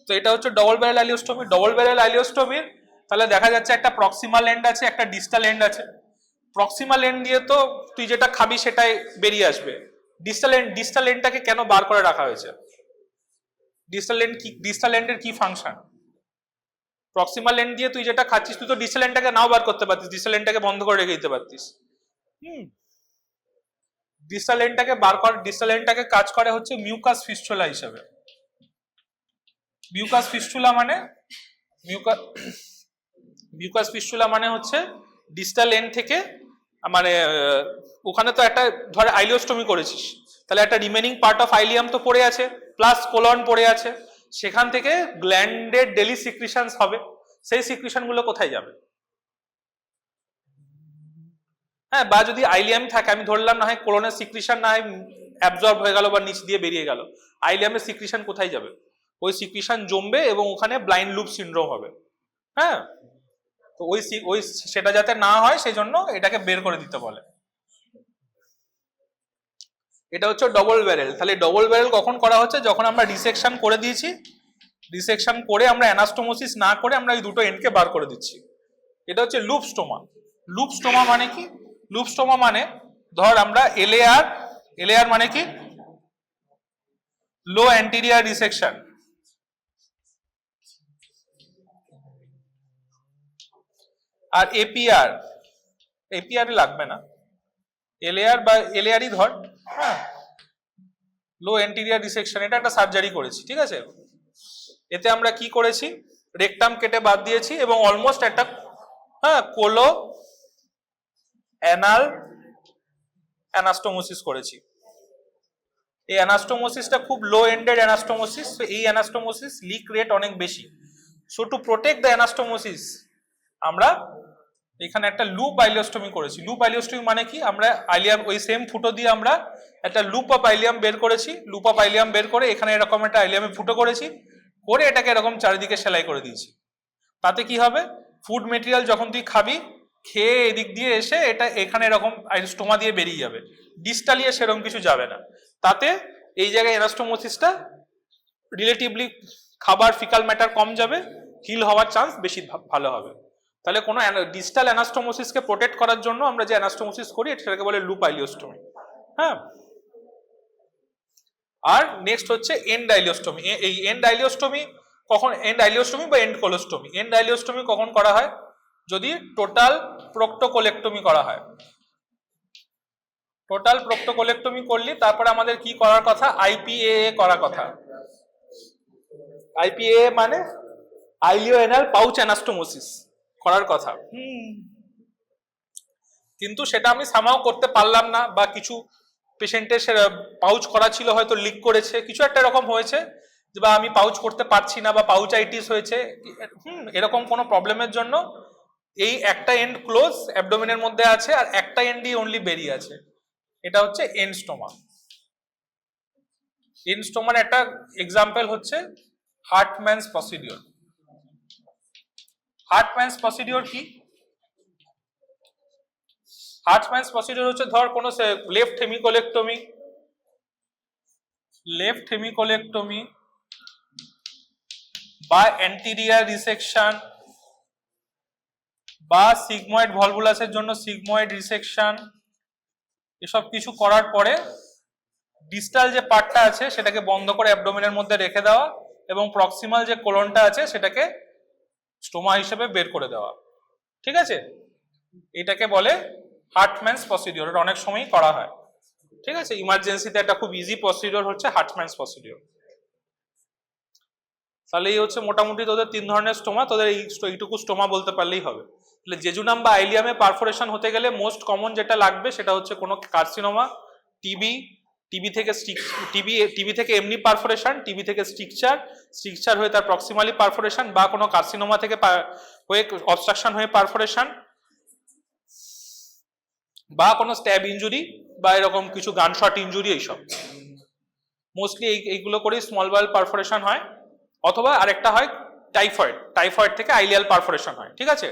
তো এটা হচ্ছে ডবল ব্যারেল আইলিওস্টোমি। ডবল ব্যারেল আইলিওস্টোমির তাহলে দেখা যাচ্ছে একটা প্রক্সিমাল এন্ড আছে, একটা ডিস্টাল এন্ড আছে। প্রক্সিমাল এন্ড দিয়ে তো তুই যেটা খাবি সেটাই বেরিয়ে আসবে। ডিস্টাল এন্ডটাকে কেন বার করে রাখা হয়েছে? ডিস্টাল এন্ডের কি ফাংশন? প্রক্সিমাল এন্ড দিয়ে তুই যেটা খাচ্ছিস, তুই তো ডিস্টাল এন্ডটাকে নাও বার করতে পারতিস, ডিস্টাল এন্ডটাকে বন্ধ করে রেখে দিতে পারতিস। ডিস্টাল এন্ডটাকে কাজ করে হচ্ছে মিউকাস ফিস্টুলা হিসেবে। মিউকাস ফিস্টুলা মানে হচ্ছে ডিস্টাল এন্ড থেকে, মানে ওখানে তো একটা ধর আইলিওস্টোমি করেছিস, তাহলে একটা রিমেনিং পার্ট অফ আইলিয়াম তো পড়ে আছে, প্লাস কোলন পড়ে আছে, সেখান থেকে গ্ল্যান্ডের ডেলি সিক্রিশনস হবে, সেই সিক্রিশন গুলো কোথায় যাবে? হ্যাঁ, বা যদি আইলিয়াম থাকে, আমি ধরলাম না হয় কোলনের সিক্রিশন না হয় অ্যাবজর্ব হয়ে গেল বা নিচ দিয়ে বেরিয়ে গেল, আইলিয়ামের সিক্রিশন কোথায় যাবে? ওই সিক্রিশন জমবে এবং ওখানে ব্লাইন্ড লুপ সিনড্রোম হবে। হ্যাঁ, তো ওই সেটা যাতে না হয় সেই জন্য এটাকে বের করে দিতে বলে। এটা হচ্ছে ডবল ব্যারেল। তাহলে ডবল ব্যারেল কখন করা হচ্ছে? যখন আমরা ডিসেকশন করে দিয়েছি, ডিসেকশন করে আমরা অ্যানাস্টোমোসিস না করে আমরা এই দুটো এন্ডকে বার করে দিচ্ছি। এটা হচ্ছে লুপ স্টোমা। লুপ স্টোমা মানে কি? লুপ স্টোমা মানে ধর আমরা এলএআর মানে কি? লো অ্যান্টেরিয়র ডিসেকশন, আর এপিআর লাগবে না, এলএআর বা এলএআরই ধর, হ্যাঁ, লো অ্যান্টেরিয়র ডিসেকশন, এটা একটা সার্জারি করেছি, ঠিক আছে। এতে আমরা কি করেছি? রেকটাম কেটে বাদ দিয়েছি এবং অলমোস্ট একটা, হ্যাঁ, কোলো অ্যানাল অ্যানাস্টোমোসিস করেছি। এই অ্যানাস্টোমোসিসটা খুব লো এন্ডেড অ্যানাস্টোমোসিস, তো এই অ্যানাস্টোমোসিস লিক রেট অনেক বেশি। So to protect the anastomosis আমরা এখানে একটা লুপ আইলিওস্টোমি করেছি। লুপ আইলিওস্টোমি মানে কি? আমরা আইলিয়াম ওই সেম ফুটো দিয়ে আমরা একটা লুপ অফ আইলিয়াম বের করেছি, লুপ অফ আইলিয়াম বের করে এখানে এরকম একটা আইলিয়ামে ফুটো করেছি, করে এটাকে এরকম চারিদিকে সেলাই করে দিয়েছি। তাতে কি হবে? ফুড মেটেরিয়াল যখন তুই খাবি, খেয়ে এদিক দিয়ে এসে এটা এখানে এরকম স্টোমা দিয়ে বেরিয়ে যাবে, ডিস্টালিয়ে সেরকম কিছু যাবে না। তাতে এই জায়গায় অ্যানাস্টোমোসিসটা রিলেটিভলি খাবার ফিকাল ম্যাটার কম যাবে, হিল হওয়ার চান্স বেশি ভালো হবে। তাহলে কোনো ডিস্টাল অ্যানাস্টোমোসিসকে প্রোটেক্ট করার জন্য আমরা যে অ্যানাস্টোমোসিস করি সেটাকে বলে লুপ আইলিওস্টোমি। হ্যাঁ, আর নেক্সট হচ্ছে এন্ড আইলিওস্টোমি। এই এন্ড আইলিওস্টোমি কখন, এন্ড আইলিওস্টোমি বা এন্ড কোলোস্টোমি, এন্ড আইলিওস্টোমি কখন করা হয়? যদি টোটাল প্রক্টোকোলেক্টমি করা হয়। টোটাল প্রক্টোকোলেক্টমি করলি তারপরে আমাদের কি করার কথা? আইপিএ করার কথা। আইপিএ মানে আইলিও এনাল পাউচ অ্যানাস্টোমোসিস করার কথা। কিন্তু সেটা আমি সামাও করতে পারলাম না, বা কিছু পেশেন্টের পাউচ করা ছিল হয়তো লিক করেছে, কিছু একটা এরকম হয়েছে, বা আমি পাউচ করতে পারছি না, বা পাউচাইটিস হয়েছে, এরকম কোনো প্রবলেমের জন্য এই একটা এন্ড ক্লোজ অ্যাবডোমেনের মধ্যে আছে আর একটা এন্ডই অনলি বেরিয়ে আছে, এটা হচ্ছে এন্ড স্টোমা। এন্ড স্টোমার একটা এক্সাম্পল হচ্ছে হার্টম্যানস প্রসিডিওর। হার্টম্যানস প্রসিডিওর কি? হার্টম্যানস প্রসিডিওর হচ্ছে ধর কোনো লেফট হেমিকোলেক্টমি বা অ্যান্টিরিয়ার রিসেকশন বা সিগময়েড ভলভুলাসের জন্য সিগময়েড রিসেকশন, এসব কিছু করার পরে ডিস্টাল যে পার্টটা আছে সেটাকে বন্ধ করে অ্যাবডোমেনের মধ্যে রেখে দেওয়া এবং প্রক্সিমাল যে কোলনটা আছে সেটাকে স্টোমা হিসেবে বের করে দেওয়া। ঠিক আছে, এটাকে বলে হার্টম্যানস প্রসিডিওর, এটা অনেক সময়ই করা হয়। ঠিক আছে, ইমার্জেন্সিতে একটা খুব ইজি প্রসিডিওর হচ্ছে হার্টম্যানস প্রসিডিওর। তাহলে এই হচ্ছে মোটামুটি তোদের 3 ধরনের স্টোমা, তোদের এইটুকু স্টোমা বলতে পারলেই হবে। তাহলে জেজুনাম বা আইলিয়ামে পারফোরেশন হতে গেলে মোস্ট কমন যেটা লাগবে সেটা হচ্ছে কোনো কার্সিনোমা, টিবি থেকে এমনি পারফোরেশন, টিবি থেকে স্ট্রিকচার হয়ে তার প্রক্সিমালি পারফোরেশন, বা কোনো কার্সিনোমা থেকে হয়ে অবস্ট্রাকশন হয়ে পারফোরেশন, বা কোনো স্ট্যাব ইনজুরি বা এরকম কিছু গানশট ইনজুরি, এইসব মোস্টলি এইগুলো করেই স্মল বাওয়েল পারফোরেশন হয়। অথবা আরেকটা হয় টাইফয়েড থেকে আইলিয়াল পারফোরেশন হয়। ঠিক আছে,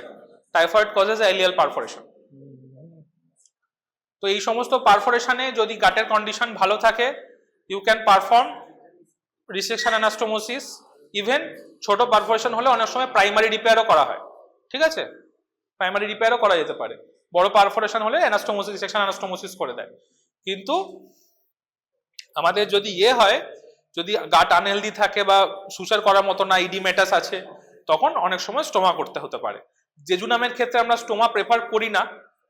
টাইফয়েড কজেস আইলিয়াল পারফোরেশন। তো এই সমস্ত পারফোরেশনে যদি গাটের কন্ডিশন ভালো থাকে, you can perform resection anastomosis. Even ছোট পারফোরেশন হলে অনেক সময় প্রাইমারি রিপেয়ারও করা হয়। ঠিক আছে, প্রাইমারি রিপেয়ারও করা যেতে পারে। বড় পারফোরেশন হলে অ্যানাস্টোমোসিস, রিসেকশন অ্যানাস্টোমোসিস করে দেয়। কিন্তু আমাদের যদি হয়, যদি গাট আনহেলদি থাকে বা সুসার করার মতো না, ইডিমেটাস আছে, তখন অনেক সময় স্টোমা করতে হতে পারে। জেজুনামের ক্ষেত্রে আমরা স্টোমা প্রেফার করি না,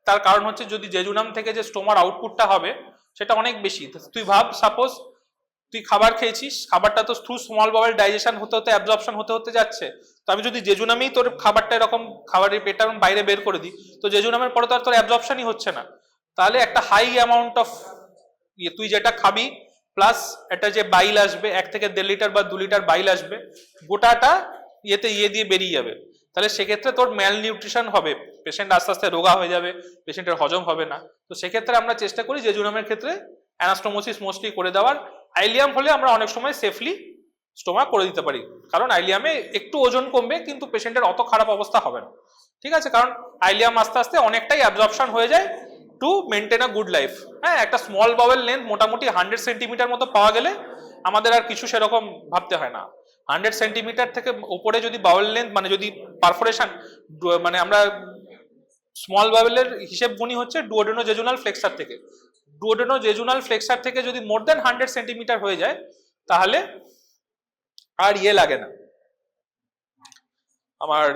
তার কারণ হচ্ছে যদি জেজুনাম থেকে যে স্টোমার আউটপুটটা হবে সেটা অনেক বেশি। তুই ভাব, সাপোজ তুই খাবার খেয়েছিস, খাবারটা তো থ্রু স্মল বাওয়েল ডাইজেশন হতে হতে অ্যাবজর্পশন হতে হতে যাচ্ছে। তো আমি যদি জেজুনামেই তোর খাবারটা এরকম খাবারের প্যাটার্ন বাইরে বের করে দিই, তো জেজুনামের পরে তো আর তোর অ্যাবজর্পশনই হচ্ছে না। তাহলে একটা হাই অ্যামাউন্ট অফ তুই যেটা খাবি প্লাস এটা যে বাইল আসবে, 1 থেকে 1.5 লিটার বা 2 লিটার বাইল আসবে, গোটাটা দিয়ে বেরিয়ে যাবে। তাহলে সেক্ষেত্রে তোর ম্যাল নিউট্রিশন হবে, পেশেন্ট আস্তে আস্তে রোগা হয়ে যাবে, পেশেন্টের হজম হবে না। তো সেক্ষেত্রে আমরা চেষ্টা করি জেজুনামের ক্ষেত্রে অ্যানাস্টোমোসিস মোস্টলি করে দেওয়ার। আইলিয়াম হলে আমরা অনেক সময় সেফলি স্টোমা করে দিতে পারি, কারণ আইলিয়ামে একটু ওজন কমবে কিন্তু পেশেন্টের অত খারাপ অবস্থা হবে না। ঠিক আছে, কারণ আইলিয়াম আস্তে আস্তে অনেকটাই অ্যাবজর্পশন হয়ে যায় to maintain a good life. হ্যাঁ, একটা স্মল বাওয়েল লেন্থ মোটামুটি 100 সেন্টিমিটার মতো পাওয়া গেলে আমাদের আর কিছু সেরকম ভাবতে হয় না। 100 সেন্টিমিটার থেকে উপরে যদি বাওয়েল লেন্থ, মানে যদি পারফোরেশন, মানে আমরা স্মল বাওয়েলের হিসেব গুনি হচ্ছে ডুওডেনোজেজুনাল ফ্লেক্সার থেকে। ডুওডেনোজেজুনাল ফ্লেক্সার থেকে যদি মোর দেন 100 সেন্টিমিটার হয়ে যায় তাহলে আর লাগে না, আমার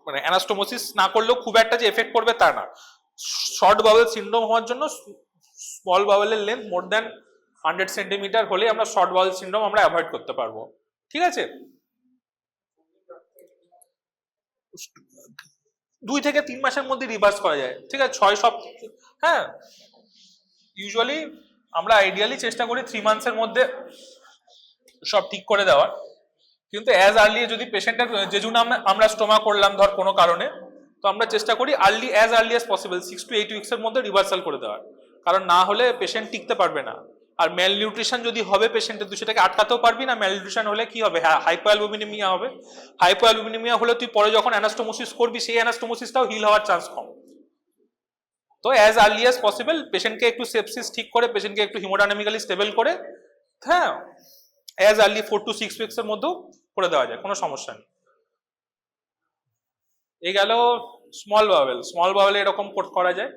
মানে অ্যানাস্টোমোসিস না করলেও খুব একটা যে এফেক্ট করবে তা না। শর্ট বাওয়েল সিন্ড্রোম হওয়ার জন্য স্মল বাওয়েলের লেন্থ মোর দেন 100 সেন্টিমিটার হলে আমরা শর্ট বাওয়েল সিন্ড্রোম আমরা অ্যাভয়েড করতে পারবো। ঠিক আছে, 2 থেকে 3 মাসের মধ্যে রিভার্স করা যায়। ঠিক আছে, 6 সপ্তাহ, হ্যাঁ ইউজুয়ালি আমরা আইডিয়ালি চেষ্টা করি 3 মান্থসের মধ্যে সব ঠিক করে দেওয়ার। কিন্তু অ্যাজ আর্লি যদি পেশেন্টের জেজুনাম আমরা স্টোমা করলাম ধর কোনো কারণে, তো আমরা চেষ্টা করি as early as possible 6 to 8 উইক্সের মধ্যে রিভার্সাল করে দেওয়ার, কারণ না হলে পেশেন্ট টিকতে পারবে না। আর ম্যাল নিউট্রিশন যদি হবে পেশেন্টের, তুই সেটাকে আটকাতেও পারবি না। ম্যাল নিউট্রিশন হলে কি হবে, হাইপোঅ্যালবুমিনেমিয়া হবে। হাইপোঅ্যালবুমিনেমিয়া হলে তুই পরে যখন অ্যানাস্টোমোসিস করবি সেই অ্যানাস্টোমোসিসটাও হিল হওয়ার চান্স কম। তো অ্যাজ আর্লি অ্যাজ পসিবল পেশেন্টকে একটু সেপসিস ঠিক করে, পেশেন্টকে একটু হিমোডাইনামিক্যালি স্টেবল করে, হ্যাঁ অ্যাজ আর্লি 4 to 6 উইক্সের মধ্যেও করে দেওয়া যায়, কোনো সমস্যা নেই। এই গেল স্মল বাওয়েলে এরকম করা যায়।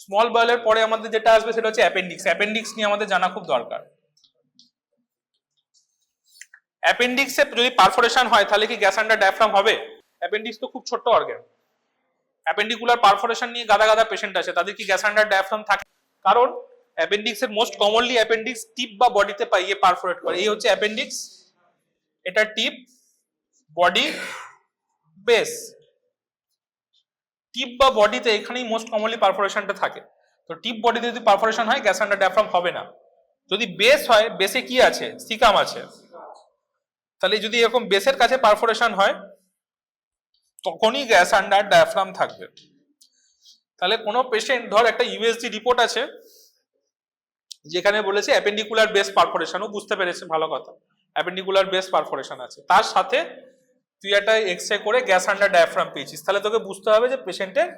স্মল বাওয়েলের পরে আমাদের যেটা আসবে সেটা হচ্ছে অ্যাপেন্ডিক্স নিয়ে আমাদের জানা খুব দরকার। অ্যাপেন্ডিক্সে যদি পারফোরেশন হয় তাহলে কি গ্যাস আন্ডার ডায়াফ্রাম হবে? অ্যাপেন্ডিক্স তো খুব ছোট্ট অর্গান, অ্যাপেন্ডিকুলার পারফোরেশন নিয়ে গাদা পেশেন্ট আছে, তাদের কি গ্যাস আন্ডার ডায়াফ্রাম থাকে? কারণ অ্যাপেন্ডিক্সের মোস্ট কমনলি অ্যাপেন্ডিক্স টিপ বা বডিতে পাইয়ে পারফোরেট করে। এই হচ্ছে অ্যাপেন্ডিক্স, এটা টিপ, বডি, বেস। টিপ বা বডিতে এখানেই মোস্ট কমনলি পারফোরেশনটা থাকে। তো টিপ বডিতে যদি পারফোরেশন হয় গ্যাস আন্ডার ডায়াফ্রাম হবে না। যদি বেস হয়, বেসে কি আছে, সিকাম আছে, তাহলে যদি এরকম বেসের কাছে পারফোরেশন হয় তখনই গ্যাস আন্ডার ডায়াফ্রাম থাকবে। তাহলে কোনো পেশেন্ট ধর একটা ইউএসজি রিপোর্ট আছে যেখানে বলেছে অ্যাপেন্ডিকুলার বেস পারফোরেশনও, বুঝতে পেরেছে, ভালো কথা, অ্যাপেন্ডিকুলার বেস পারফোরেশন আছে, তার সাথে তুই একটা এক্সরে করে গ্যাস আন্ডার ডায়াফ্রাম পেয়েছিস, তাহলে তোকে বুঝতে হবে যে পেশেন্টের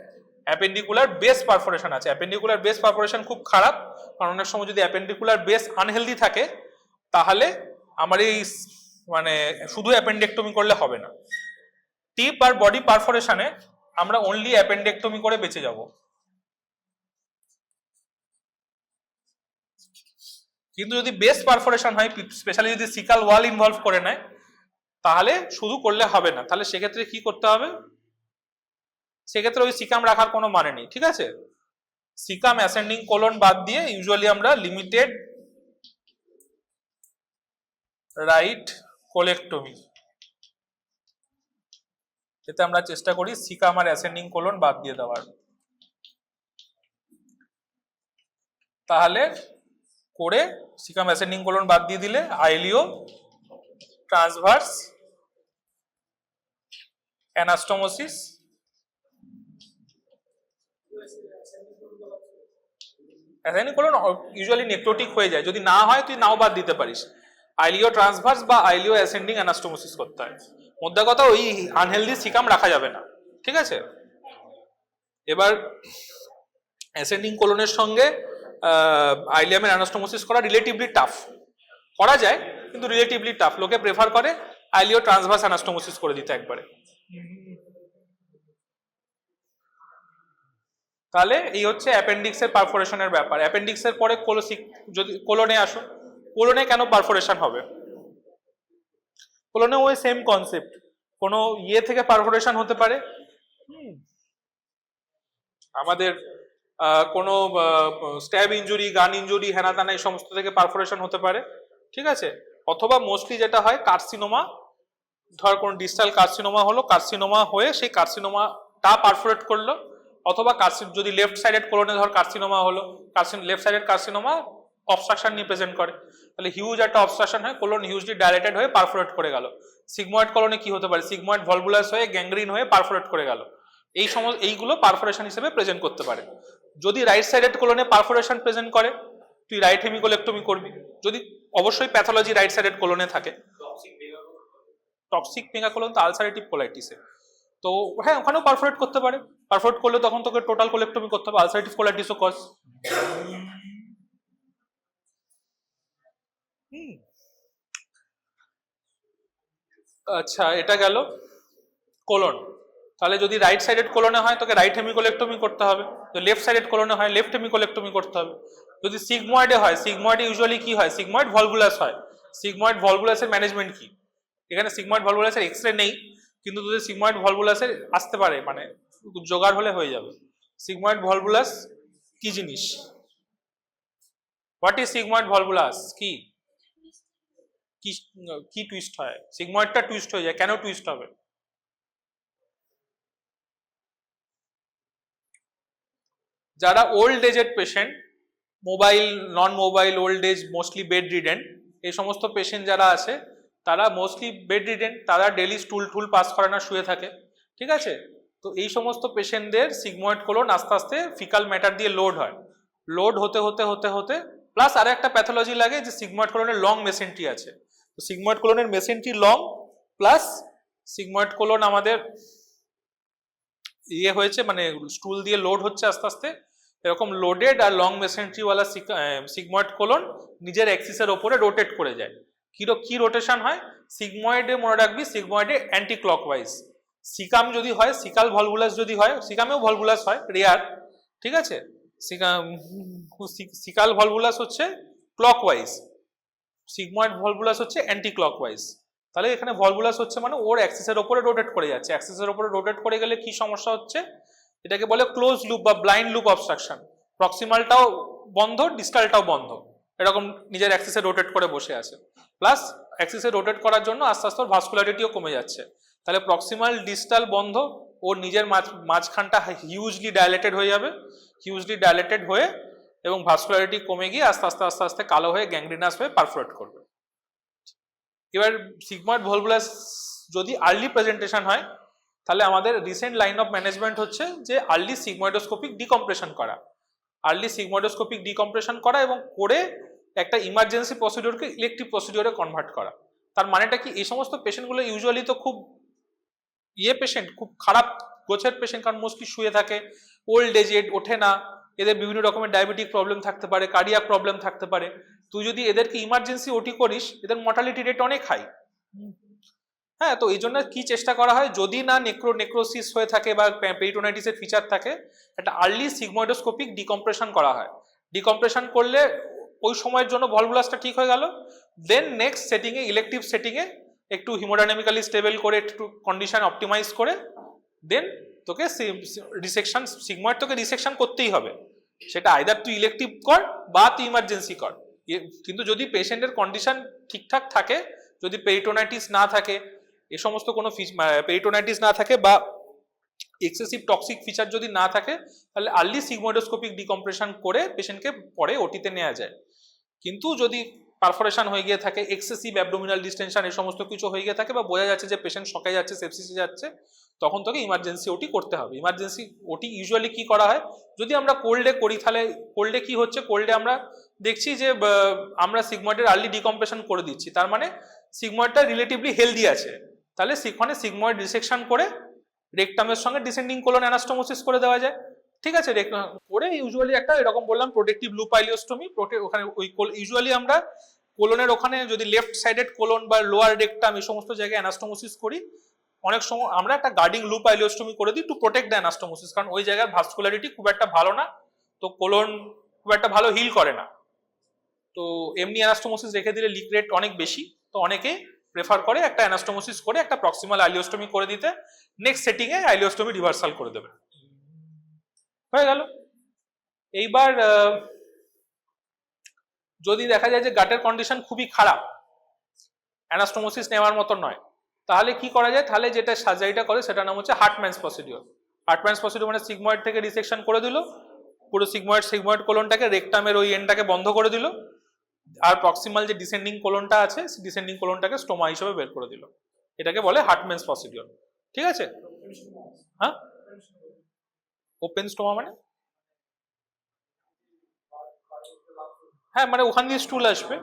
অ্যাপেন্ডিকুলার বেস পারফোরেশন আছে। অ্যাপেন্ডিকুলার বেস পারফোরেশন খুব খারাপ, কারণ অনেক সময় যদি অ্যাপেন্ডিকুলার বেস আনহেলদি থাকে তাহলে আমার এই মানে শুধু অ্যাপেন্ডেক্টমি করলে হবে না। টিপ আর বডি পারফোরেশনে আমরা অনলি অ্যাপেন্ডেক্টমি করে বেঁচে যাব। কিন্তু যদি বেস পারফোরেশন হয়, স্পেশালি যদি সিকাল ওয়াল ইনভলভ করে নেয়, তাহলে শুধু করলে হবে না। তাহলে সেক্ষেত্রে কি করতে হবে? সেক্ষেত্রে ওই সিকাম রাখার কোনো মানে নেই, ঠিক আছে? সিকাম অ্যাসেন্ডিং কোলন বাদ দিয়ে ইউজুয়ালি আমরা লিমিটেড রাইট কোলেক্টমি, এতে আমরা চেষ্টা করি সিকাম আর অ্যাসেন্ডিং কোলন বাদ দিয়ে দেওয়ার। তাহলে করে সিকাম অ্যাসেন্ডিং কোলন বাদ দিয়ে দিলে ileo transverse anastomosis ascending colon usually necrotic হয়ে যায়, যদি না হয় তুই নাও বাদ দিতে পারিস। আইলিও ট্রান্সভার্স বা আইলিও অ্যাসেন্ডিং অ্যানাস্টোমোসিস করতে হয়। মোদ্দা কথা ওই আনহেলদি সিকাম রাখা যাবে না, ঠিক আছে? এবার অ্যাসেন্ডিং কোলনের সঙ্গে আইলিয়ামের অ্যানাস্টোমোসিস করা রিলেটিভলি টাফ, করা যায় কিন্তু রিলেটিভলি টাফ। লোকে প্রেফার করে আইলিও ট্রান্সভার্স অ্যানাস্টোমোসিস করে দিতে একবারে। তাহলে এই হচ্ছে অ্যাপেন্ডিক্সের পারফোরেশনের ব্যাপার। অ্যাপেন্ডিক্সের পরে যদি কোলনে আসো, কোলনে কেন পারফোরেশন হবে? কোলনে ওই সেম কনসেপ্ট, কোনো ইয়ে থেকে পারফোরেশন হতে পারে, আমাদের কোনো স্ট্যাব ইনজুরি, গান ইনজুরি, হেনা তেনা এই সমস্ত থেকে পারফোরেশন হতে পারে, ঠিক আছে? অথবা মোস্টলি যেটা হয় কার্সিনোমা, ধর কোন ডিস্টাল কার্সিনোমা হলো, কার্সিনোমা হয়ে সেই কার্সিনোমাটা পারফোরেট করলো, অথবা যদি লেফট সাইডেড কোলনে ধর কার্সিনোমা হলো, লেফট সাইডেড কার্সিনোমা অবস্ট্রাকশন নিয়ে প্রেজেন্ট করে, তাহলে হিউজ একটা অবস্ট্রাকশন হয়, কোলন হিউজলি ডাইলেটেড হয়ে পারফোরেট করে গেল। সিগময়েড কোলনে কি হতে পারে? সিগময়েড ভলভুলাস হয়ে গ্যাংগ্রিন হয়ে পারফোরেট করে গেল। এইগুলো পারফোরেশন হিসেবে প্রেজেন্ট করতে পারে। যদি রাইট সাইডেড কোলনে পারফোরেশন প্রেজেন্ট করে, তুই রাইট হেমিকোলেক্টমি করবি, যদি অবশ্যই প্যাথোলজি রাইট সাইডেড কোলনে থাকে। টক্সিক মেগাকোলন তো আলসারেটিভ কোলাইটিসে, তো হ্যাঁ ওখানেও পারফোরেট করতে পারে। পারফোরেট করলে তখন তোকে টোটাল কোলেক্টমি করতে হবে, আলসারেটিভ কোলাইটিসও কজ। আচ্ছা, এটা গেল কোলন। তাহলে যদি রাইট সাইডেড কোলনে হয় তোকে রাইট হেমিকোলেক্টমি করতে হবে, তো লেফট সাইডেড কোলনে হয় লেফট হেমিকোলেক্টমি করতে হবে। যদি সিগময়েডে হয়, সিগময়েডে ইউজুয়ালি কি হয়? সিগময়েড ভলভুলাস হয়। সিগময়েড ভলভুলাসের ম্যানেজমেন্ট কি? এখানে সিগময়েড ভলভুলাসের এক্সরে নেই, কিন্তু যদি সিগময়েড ভলভুলাসের আসতে পারে, মানে জোগাড় হলে হয়ে যাবে। সিগময়েড ভলভুলাস কি জিনিস? What is sigmoid volvulus? কি কি টুইস্ট হয়? সিগময়েডটা টুইস্ট হয়ে যায়, কেন টুইস্ট হবে? যারা old aged patient, mobile, non mobile, old age, mostly bedridden, এই সমস্ত পেশেন্ট যারা আছে তারা মোস্টলি বেড রিডেন, তারা ডেলি স্টুল টুল পাস করে না, শুয়ে থাকে, ঠিক আছে? তো এই সমস্ত পেশেন্টদের সিগময়েড কোলন আস্তে আস্তে ফিকাল ম্যাটার দিয়ে লোড হয়। লোড হতে হতে হতে হতে প্লাস আর একটা প্যাথোলজি লাগে যে সিগময়েড কোলনের লং মেসেন্ট্রি আছে। তো সিগময়েড কোলনের mesentery long, plus sigmoid colon আমাদের ইয়ে হয়েছে, মানে স্টুল দিয়ে লোড হচ্ছে আস্তে আস্তে, এরকম লোডেড আর লং মেসেন্ট্রিওয়ালা সিগময়েড কোলন নিজের অ্যাক্সিসের ওপরে রোটেট করে যায়। কি রোটেশন হয়? সিগময়েডে মনে রাখবি, সিগময়েডে অ্যান্টি ক্লকওয়াইজ। সিকাম যদি হয়, সিকাল ভলভুলাস যদি হয়, সিকামেও ভলভুলাস হয়, রেয়ার, ঠিক আছে? সিকাল ভলভুলাস হচ্ছে ক্লকওয়াইজ, সিগময়েড ভলভুলাস হচ্ছে অ্যান্টি ক্লকওয়াইজ। তাহলে এখানে ভলভুলাস হচ্ছে মানে ওর অ্যাক্সিসের ওপরে রোটেট করে যাচ্ছে। অ্যাক্সিসের ওপরে রোটেট করে গেলে কি সমস্যা হচ্ছে? এটাকে বলে ক্লোজ লুপ বা ব্লাইন্ড লুপ অবস্ট্রাকশন। প্রক্সিমালটাও বন্ধ, ডিস্টালটাও বন্ধ, এরকম নিজের অ্যাক্সিসে রোটেট করে বসে আছে। প্লাস অ্যাক্সিসে রোটেট করার জন্য আস্তে আস্তে ওর ভাস্কুলারিটিও কমে যাচ্ছে। তাহলে প্রক্সিমাল ডিস্টাল বন্ধ, ওর নিজের মাঝখানটা হিউজলি ডাইলেটেড হয়ে যাবে, হিউজলি ডাইলেটেড হয়ে এবং ভাস্কুলারিটি কমে গিয়ে আস্তে আস্তে আস্তে আস্তে কালো হয়ে গ্যাংগ্রিনাস হয়ে পারফোরেট করবে। এবার সিগময়েড ভলভুলাস যদি আর্লি প্রেজেন্টেশন হয়, তাহলে আমাদের রিসেন্ট লাইন অফ ম্যানেজমেন্ট হচ্ছে যে আর্লি সিগময়েডোস্কোপিক ডিকম্প্রেশন করা, আর্লি সিগময়েডোস্কোপিক ডিকম্প্রেশন করা এবং করে একটা ইমার্জেন্সি প্রসিডিওরকে ইলেকটিভ প্রসিডিওরে কনভার্ট করা। তার মানেটা কি? এই সমস্ত পেশেন্টগুলো ইউজুয়ালি তো খুব পেশেন্ট, খুব খারাপ গোছের পেশেন্ট, কারণ মোস্টলি শুয়ে থাকে, ওল্ড এজেড, ওঠে না, এদের বিভিন্ন রকমের ডায়াবেটিক প্রবলেম থাকতে পারে, কার্ডিয়াক প্রবলেম থাকতে পারে। তুই যদি এদেরকে ইমার্জেন্সি ওটি করিস, এদের মর্টালিটি রেট অনেক হাই। হ্যাঁ, তো এই জন্য কি চেষ্টা করা হয়, যদি না নেক্রোসিস হয়ে থাকে বা পেরিটোনাইটিসের ফিচার থাকে, একটা আর্লি সিগময়েডোস্কোপিক ডিকম্প্রেশন করা হয়। ডিকম্প্রেশন করলে ওই সময়ের জন্য ভলভুলাসটা ঠিক হয়ে গেল। দেন নেক্সট সেটিংয়ে, ইলেকটিভ সেটিংয়ে একটু হিমোডাইনামিক্যালি স্টেবল করে, একটু কন্ডিশন অপটিমাইজ করে, দেন তোকে রিসেকশন, সিগময়েড তোকে রিসেকশন করতেই হবে। সেটা আইদার তুই ইলেকটিভ কর বা তুই ইমার্জেন্সি কর। কিন্তু যদি পেশেন্টের কন্ডিশন ঠিকঠাক থাকে, যদি পেরিটোনাইটিস না থাকে, এ সমস্ত কোনো পেরিটোনাইটিস না থাকে বা এক্সেসিভ টক্সিক ফিচার যদি না থাকে, তাহলে আর্লি সিগময়েডোস্কোপিক ডিকম্প্রেশন করে পেশেন্টকে পরে ওটিতে নেওয়া যায়। কিন্তু যদি পারফোরেশন হয়ে গিয়ে থাকে, এক্সেসিভ অ্যাবডোমিনাল ডিস্টেনশন, এই সমস্ত কিছু হয়ে গিয়ে থাকে, বা বোঝা যাচ্ছে যে পেশেন্ট শকে যাচ্ছে, সেপসিসে যাচ্ছে, তখন তোকে ইমার্জেন্সি ওটি করতে হবে। ইমার্জেন্সি ওটি ইউজুয়ালি কি করা হয়, যদি আমরা কোল্ডে করি, তাহলে কোল্ডে কি হচ্ছে, কোল্ডে আমরা দেখছি যে আমরা সিগময়েডের আর্লি ডিকম্প্রেশন করে দিচ্ছি, তার মানে সিগময়েডটা রিলেটিভলি হেলদি আছে, তাহলে সেখানে সিগময়েড রিসেকশন করে রেকটামের সঙ্গে ডিসেন্ডিং কোলন অ্যানাস্টোমোসিস করে দেওয়া যায়। ঠিক আছে, করে ইউজুয়ালি একটা এরকম বললাম প্রোটেক্টিভ লুপ আইলিওস্টমি, ওখানে ওই ইউজুয়ালি আমরা কোলনের ওখানে যদি লেফট সাইডেড কোলন বা লোয়ার রেকটাম এই সমস্ত জায়গায় অ্যানাস্টোমোসিস করি, অনেক সময় আমরা একটা গার্ডিং লুপ আইলিওস্টমি করে দিই টু প্রোটেক্ট দ্য অ্যানাস্টোমোসিস, কারণ ওই জায়গার ভাস্কুলারিটি খুব একটা ভালো না, তো কোলন খুব একটা ভালো হিল করে না, তো এমনি অ্যানাস্টোমোসিস রেখে দিলে লিক রেট অনেক বেশি, তো অনেকে প্রেফার করে একটা অ্যানাস্টোমোসিস করে একটা প্রক্সিমাল আইলিওস্টমি করে দিতে, নেক্সট সেটিং এ আইলিওস্টমি রিভার্সাল করে দেবে, হয়ে গেল। এইবার যদি দেখা যায় যে গাটের কন্ডিশন খুবই খারাপ, অ্যানাস্টোমোসিস নেওয়ার মতো নয়, তাহলে কি করা যায়, তাহলে যেটা সার্জারিটা করে সেটা নাম হচ্ছে হার্টম্যানস প্রসিডিওর। হার্টম্যানস প্রসিডিওর মানে সিগময়েড থেকে রিসেকশন করে দিল, পুরো সিগময়েড কোলনটাকে, রেকটামের ওই এন্ডটাকে বন্ধ করে দিল, আর প্রক্সিমাল যে ডিসেন্ডিং কোলনটা আছে, ডিসেন্ডিং কোলনটাকে স্টোমা হিসেবে বের করে দিল, এটাকে বলে হার্টম্যানস প্রসিডিওর। ঠিক আছে, হ্যাঁ, ওপেন স্টোমা মানে, হ্যাঁ মানে ওখান দিয়ে স্টুল আসবে,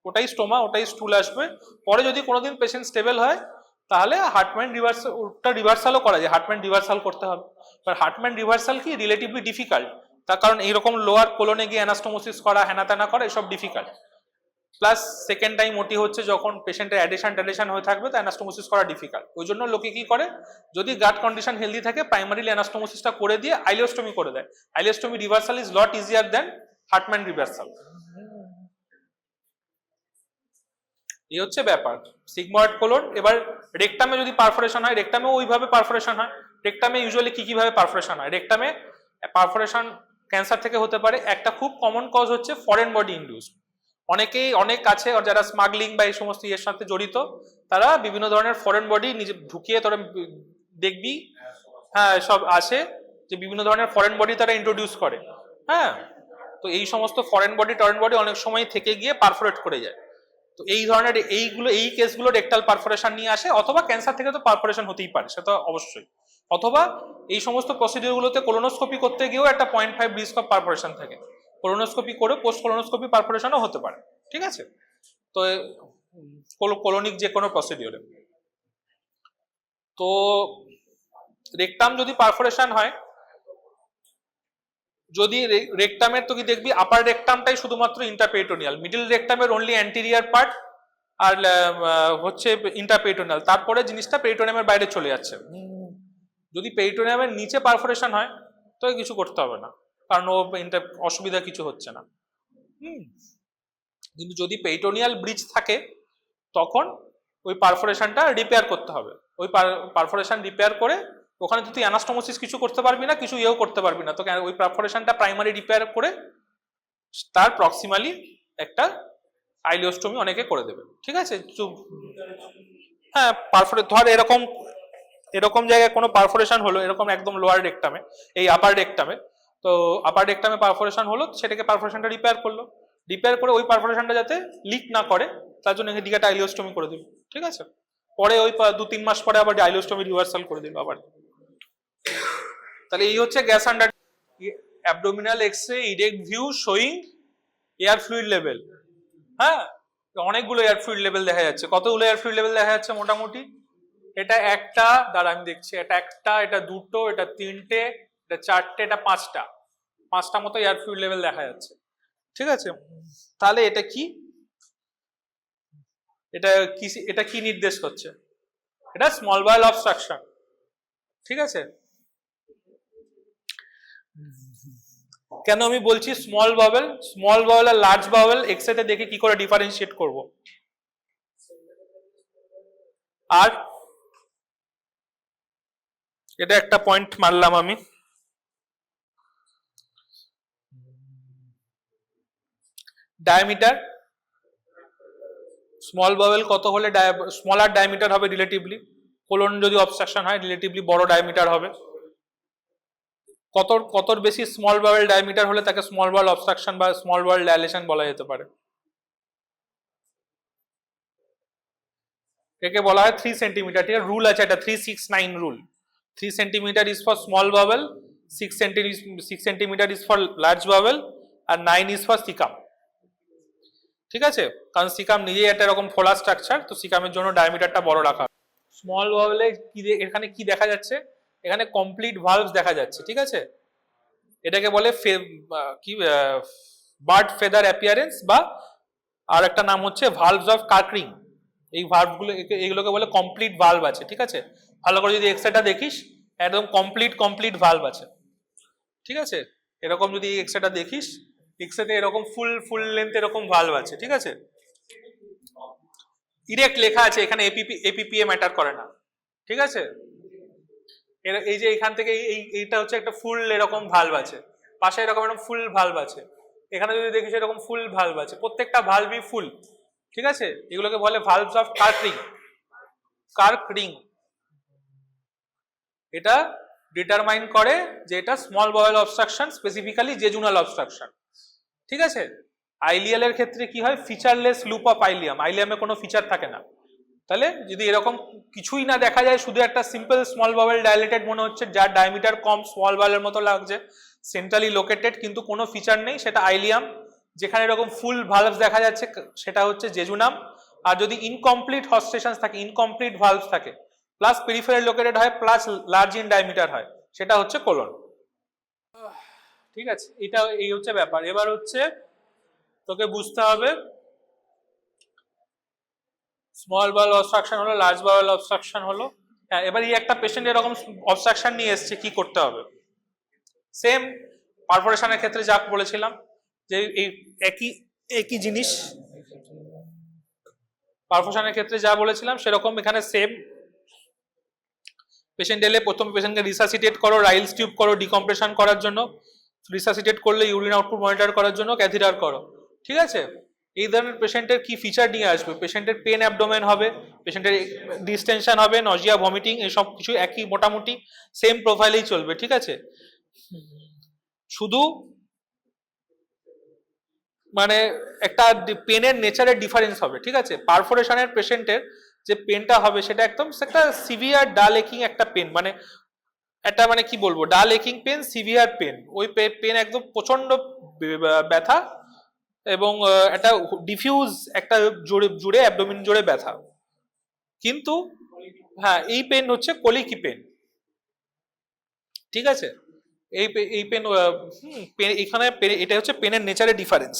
ওটাই স্টোমা, ওটাই স্টুল আসবে। পরে যদি কোনোদিন পেশেন্ট স্টেবল হয়, তাহলে হার্টম্যান রিভার্সাল, ওটা রিভার্সালও করা যায়, হার্টম্যান রিভার্সাল করতে হবে। বাট হার্টম্যান রিভার্সাল কি রিলেটিভলি ডিফিকাল্ট, তার কারণ এইরকম লোয়ার কোলনে গিয়ে অ্যানাস্টোমোসিস করা, হ্যানা ত্যানা করা, এসব ডিফিকাল্ট। প্লাস সেকেন্ড টাইম ওটি হচ্ছে যখন পেশেন্টের অ্যাডিশন হয়ে থাকবে, তো অ্যানাস্টোমোসিস করা ডিফিকাল্ট। ওই জন্য লোকে কি করে, যদি গাট কন্ডিশন হেলদি থাকে, প্রাইমারিলি অ্যানাস্টোমোসিসটা করে দিয়ে আইলিওস্টমি করে দেয়। Ileostomy reversal is lot easier than Hartmann reversal. এই হচ্ছে ব্যাপার সিগময়েড কোলন। এবার রেকটামে যদি পারফোরেশন হয়, রেকটামেও ওইভাবে পারফোরেশন হয়। রেকটামে ইউজুয়ালি কি কিভাবে পারফোরেশন হয়, রেকটামে পারফোরেশন ক্যান্সার থেকে হতে পারে। একটা খুব কমন কজ হচ্ছে ফরেন বডি ইনডিউসড। অনেকেই অনেক কাছে যারা স্মাগলিং বা এই সমস্ত ইয়ের সাথে জড়িত, তারা বিভিন্ন ধরনের ফরেন বডি নিজে ঢুকিয়ে, তোরা দেখবি, হ্যাঁ সব আসে, যে বিভিন্ন ধরনের ফরেন বডি তারা ইন্ট্রোডিউস করে। হ্যাঁ, তো এই সমস্ত ফরেন বডি টরেন বডি অনেক সময় থেকে গিয়ে পারফোরেট করে যায়। তো এই ধরনের এই কেসগুলো রেকটাল পারফোরেশন নিয়ে আসে, অথবা ক্যান্সার থেকে তো পারফোরেশন হতেই পারে, সেটা অবশ্যই, অথবা এই সমস্ত প্রসিডিওরগুলোতে কোলোনোস্কোপি করতে গিয়েও একটা 0.5 রিস্ক অফ পারফোরেশন থাকে, কোলোনোস্কোপি করে পোস্ট কোলোনোস্কোপি পারফোরেশনও হতে পারে। ঠিক আছে, তো কোলোনিক যে কোনো প্রসিডিওরে, তো রেকটাম যদি পারফোরেশন হয়, যদি রেকটামের, তো কি দেখবি আপার রেকটামটাই শুধুমাত্র ইন্টারপেরিটোনিয়াল, মিডল রেকটামের অনলি অ্যান্টেরিয়ার পার্ট আর হচ্ছে ইন্টারপেরিটোনিয়াল, তারপরে জিনিসটা পেরিটোনিয়ামের বাইরে চলে যাচ্ছে। যদি পেরিটোনিয়ামের নিচে পারফোরেশন হয়, তো কিছু করতে হবে না, কারণ ও অসুবিধা কিছু হচ্ছে না। কিন্তু যদি পেরিটোনিয়াল ব্রিজ থাকে, তখন ওই পারফোরেশনটা রিপেয়ার করতে হবে। ওই পারফোরেশন রিপেয়ার করে, ওখানে তুই অ্যানাস্টোমোসিস কিছু করতে পারবি না, কিছু ইয়েও করতে পারবি না, তোকে ওই পারফোরেশনটা প্রাইমারি রিপেয়ার করে তার প্রক্সিমালি একটা আইলিওস্টমি অনেকে করে দেবে। ঠিক আছে, হ্যাঁ ধর এরকম জায়গায় কোনো পারফোরেশন হলো, এরকম একদম লোয়ার রেকটামে, এই আপার রেকটামে, তো আপার রেকটামে পারফোরেশন হলো, সেটাকে পারফোরেশনটা রিপেয়ার করলো, রিপেয়ার করে ওই পারফোরেশনটা যাতে লিক না করে, তার জন্য এদিকে একটা আইলিওস্টমি করে দিল। ঠিক আছে, পরে ওই 2-3 মাস পরে আবার আইলিওস্টমি রিভার্সাল করে দিল আবার। তাহলে এই হচ্ছে gas under abdominal x-ray erect view showing air fluid level. হ্যাঁ, অনেকগুলো এয়ার ফ্লুইড লেভেল দেখা যাচ্ছে। কতগুলো এয়ার ফ্লুইড লেভেল দেখা যাচ্ছে মোটামুটি? এটা একটা, দাঁড়া আমি দেখছি, এটা একটা, এটা দুটো, এটা তিনটে, এটা চারটে, এটা পাঁচটা, পাঁচটা মতো এয়ার ফ্লুইড লেভেল দেখা যাচ্ছে। ঠিক আছে, তাহলে এটা কি, এটা কি নির্দেশ করছে? এটা স্মল বাওয়েল অবস্ট্রাকশন। ঠিক আছে, কেন আমি বলছি স্মল বাওয়েল আর লার্জ বাওয়েল একসাথে দেখে কি করে ডিফারেন্সিয়েট করব? আর এটা একটা পয়েন্ট মারলাম আমি। ডায়ামিটার, স্মল বাওয়েল কত হলে স্মলার ডায়ামিটার হবে রিলেটিভলি, কোলন যদি অবস্ট্রাকশন হয় রিলেটিভলি বড় ডায়ামিটার হবে। কতর বেশি স্মল বাওয়েল ডায়ামিটার হলে তাকে স্মল বাওয়েল অবস্ট্রাকশন বা স্মল বাওয়েল ডাইলেশন বলা যেতে পারে। একে বলা হয় 3 সেন্টিমিটার। ঠিক আছে, রুল আছে এটা 369 rule. 3 centimetre is for small bowel, 6 centimetre is for large bowel, আর 9 ইজ ফর সিকাম। ঠিক আছে, কারণ সিকাম নিজেই একটা এরকম ফোলা স্ট্রাকচার, তো সিকামের জন্য ডায়ামিটারটা বড় রাখা। স্মল বাওয়েলে কি এখানে কি দেখা যাচ্ছে? এখানে কমপ্লিট ভালভস দেখা যাচ্ছে। ঠিক আছে, এটাকে বলে কি বার্ড ফেদার অ্যাপিয়ারেন্স, বা আর একটা নাম হচ্ছে ভালভস অফ কার্করিং। এই ভালভগুলো, এগুলোকে বলে কমপ্লিট ভালভ আছে। ঠিক আছে, ভালো করে যদি এক্সরেটা দেখিস একদম কমপ্লিট ভালভ আছে। ঠিক আছে, এরকম যদি এক্সরেটা দেখিস, এক্সরেতে এরকম ফুল লেন্থ এরকম ভালভ আছে। ঠিক আছে, ডিরেক্ট লেখা আছে এখানে এপিপিএ ম্যাটার করে না। ঠিক আছে, এই যে এখান থেকে এইটা হচ্ছে একটা ফুল এরকম ভালভ আছে, পাশে এরকম ফুল ভালভ আছে, এখানে যদি দেখিস এরকম ফুল ভালভ আছে, প্রত্যেকটা ভালভই ফুল। ঠিক আছে, এগুলোকে বলে ভালভস অফ কার্ক রিং। এটা ডিটারমাইন করে যে এটা small bowel obstruction, specifically jejunal obstruction. ঠিক আছে, আইলিয়াল এর ক্ষেত্রে কি হয়? ফিচারলেস লুপ অফ আইলিয়াম, আইলিয়ামে কোনো ফিচার থাকে না। তাহলে যদি এরকম কিছুই না দেখা যায়, শুধু একটা সিম্পল স্মল বাওয়েল ডাইলেটেড মনে হচ্ছে, যার ডায়ামিটার কম, স্মল বাওয়েলের মতো লাগছে, সেন্ট্রালি লোকেটেড, কিন্তু কোনো ফিচার নেই, সেটা আইলিয়াম। যেখানে এরকম ফুল ভালভস দেখা যাচ্ছে সেটা হচ্ছে জেজুনাম। আর যদি ইনকমপ্লিট হস্টেশনস থাকে, ইনকমপ্লিট ভালভস থাকে, প্লাস পেরিফেরাল লোকেটেড হয়, প্লাস লার্জ ইন ডায়ামিটার হয়, সেটা হচ্ছে কোলন। ঠিক আছে, এই হচ্ছে ব্যাপার। এবার হচ্ছে তোকে বুঝতে হবে স্মল বাওয়েল অবস্ট্রাকশন হলো, লার্জ বাওয়েল অবস্ট্রাকশন হলো। হ্যাঁ, এবার এই একটা পেশেন্ট এরকম অবস্ট্রাকশন নিয়ে এসছে, কি করতে হবে? সেম পারফোরেশনের ক্ষেত্রে যা বলেছিলাম, যে এই একই জিনিস পারফোরেশনের ক্ষেত্রে যা বলেছিলাম সেরকম এখানে সেম। পেশেন্ট এলে প্রথম পেশেন্টকে রিসাসিটেট করো, রাইলস টিউব করো ডিকম্প্রেশন করার জন্য, রিসাসিটেট করলে ইউরিন আউটপুট মনিটর করার জন্য ক্যাথিটার করো। ঠিক আছে, এই ধরনের পেশেন্টের কি ফিচার নিয়ে আসবে? পেশেন্টের পেন অ্যাবডোমেন হবে, পেশেন্টের ডিস্টেনশন হবে, নজিয়া ভমিটিং, এসব কিছু একই মোটামুটি সেম প্রোফাইলেই চলবে। ঠিক আছে, শুধু মানে একটা পেনের নেচারের ডিফারেন্স হবে। ঠিক আছে, পারফোরেশনের পেশেন্টের যে পেনটা হবে সেটা একদম একটা সিভিয়ার ডাল একিং একটা পেন, মানে একটা মানে কি বলবো, ডাল একিং পেন, সিভিয়ার পেন। ওই পেন একদম প্রচন্ড ব্যথা, এবং একটা ডিফিউজ একটা জুড়ে অ্যাবডোমিন জুড়ে ব্যথা। কিন্তু হ্যাঁ, এই পেন হচ্ছে কলিকি পেন। ঠিক আছে, এই পেন এখানে এটা হচ্ছে পেনের নেচারের ডিফারেন্স।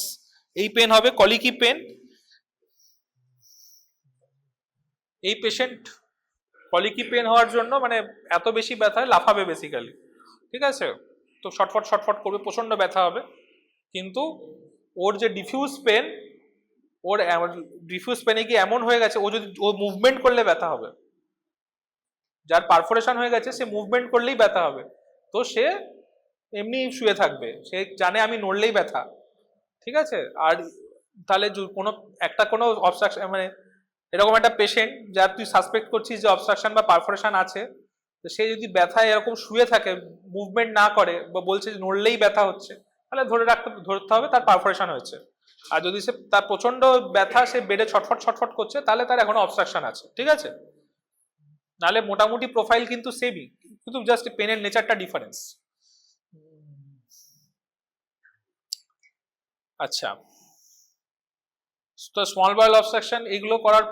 এই পেন হবে কলিকি পেন। এই পেশেন্ট কলিকি পেন হওয়ার জন্য মানে এত বেশি ব্যথায় লাফাবে বেসিক্যালি। ঠিক আছে, তো শটফট করবে, প্রচন্ড ব্যথা হবে। কিন্তু ওর যে ডিফিউজ পেন, ওর ডিফিউজ পেনে কি এমন হয়ে গেছে, ও মুভমেন্ট করলে ব্যথা হবে। যার পারফোরেশন হয়ে গেছে সে মুভমেন্ট করলেই ব্যথা হবে, তো সে এমনি শুয়ে থাকবে, সে জানে আমি নড়লেই ব্যথা। ঠিক আছে, আর তাহলে কোনো অবস্ট্রাকশন, মানে এরকম একটা পেশেন্ট যার তুই সাসপেক্ট করছিস যে অবস্ট্রাকশন বা পারফোরেশন আছে, তো সে যদি ব্যথায় এরকম শুয়ে থাকে, মুভমেন্ট না করে, বা বলছে যে নড়লেই ব্যথা হচ্ছে, তাহলে ধরতে হবে তার পারফোরেশন হয়েছে। আর যদি সে তার প্রচন্ড ব্যথা, সে বেডে ছটফট করছে, তাহলে তার এখনো অবস্ট্রাকশন আছে। ঠিক আছে, নাহলে মোটামুটি প্রোফাইল কিন্তু সেমই, কিন্তু জাস্ট পেনের নেচারটা ডিফারেন্স। আচ্ছা, তো স্মল বাওয়েল অবস্ট্রাকশন এগুলো করার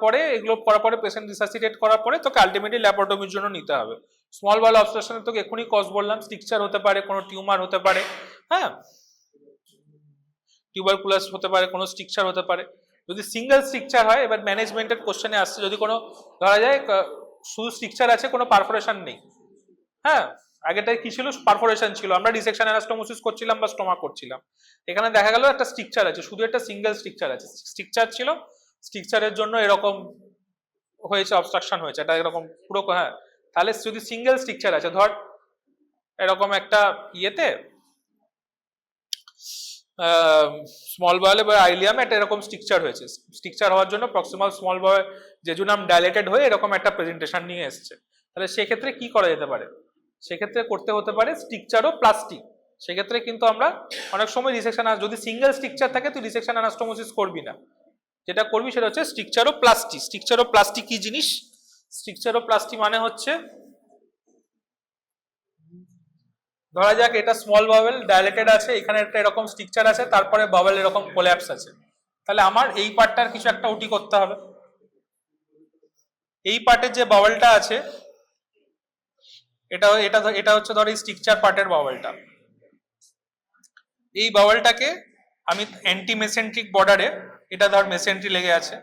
পরে পেশেন্ট রিসাসিটেট করার পরে তোকে আলটিমেটলি ল্যাপারোটমির জন্য নিতে হবে। স্মল বাওয়েল অবস্ট্রাকশনে তোকে এখনই কজ বললাম, স্ট্রিকচার হতে পারে, কোনো টিউমার হতে পারে, হ্যাঁ, টিউবারকুলাস হতে পারে, কোনো স্ট্রিকচার হতে পারে। যদি সিঙ্গেল স্ট্রিকচার হয়, এবার ম্যানেজমেন্টের কোশ্চেনে আসছে, যদি কোনো ধরা যায় শুধু স্ট্রিকচার আছে, কোনো পারফোরেশন নেই, হ্যাঁ, আগেটাই কি ছিল, পারফোরেশন ছিল, আমরা ডিসেকশন অ্যানাস্টোমোসিস করছিলাম বা স্টোমা করছিলাম, এখানে দেখা গেল একটা স্ট্রিকচার আছে, শুধু একটা সিঙ্গেল স্ট্রিকচার আছে, স্ট্রিকচার ছিল, স্ট্রিকচারের জন্য এরকম হয়েছে, অবস্ট্রাকশন হয়েছে, এটা এরকম পুরো, হ্যাঁ, তাহলে যদি সিঙ্গেল স্ট্রিকচার আছে, ধর এরকম একটা ইয়েতে স্মল বাওয়েলে বা আইলিয়ামে একটা এরকম স্ট্রিকচার হয়েছে, স্ট্রিকচার হওয়ার জন্য proximal small bowel jejunum dilated হয়ে এরকম একটা প্রেজেন্টেশন নিয়ে এসছে, তাহলে সেক্ষেত্রে কি করা যেতে পারে, সেক্ষেত্রে করতে হতে পারে স্ট্রিকচারও প্লাস্টিক। সেক্ষেত্রে কিন্তু আমরা অনেক সময় রিসেকশন, যদি সিঙ্গেল স্ট্রিকচার থাকে তুই রিসেকশন অ্যানাস্টোমোসিস করবি না, যেটা করবি সেটা হচ্ছে স্ট্রিকচারও প্লাস্টিক। স্ট্রিকচারও প্লাস্টিক কি জিনিস? স্ট্রিকচারও প্লাস্টিক মানে হচ্ছে, ধরা যাক এটা স্মল বাওয়েল ডাইলেটেড আছে, এখানে একটা এরকম স্ট্রিকচার আছে, তারপরে বাওয়েল এরকম কোল্যাপস আছে, তাহলে আমার এই পার্টটার কিছু একটা ওটি করতে হবে। এই পার্টের যে বাওয়েলটা আছে, এটা এটা এটা হচ্ছে ধর এই স্ট্রিকচার পার্টের বাওয়েলটা, এই বাওয়েলটাকে আমি অ্যান্টি মেসেন্ট্রিক বর্ডারে, এটা ধর মেসেন্ট্রি লেগে আছে,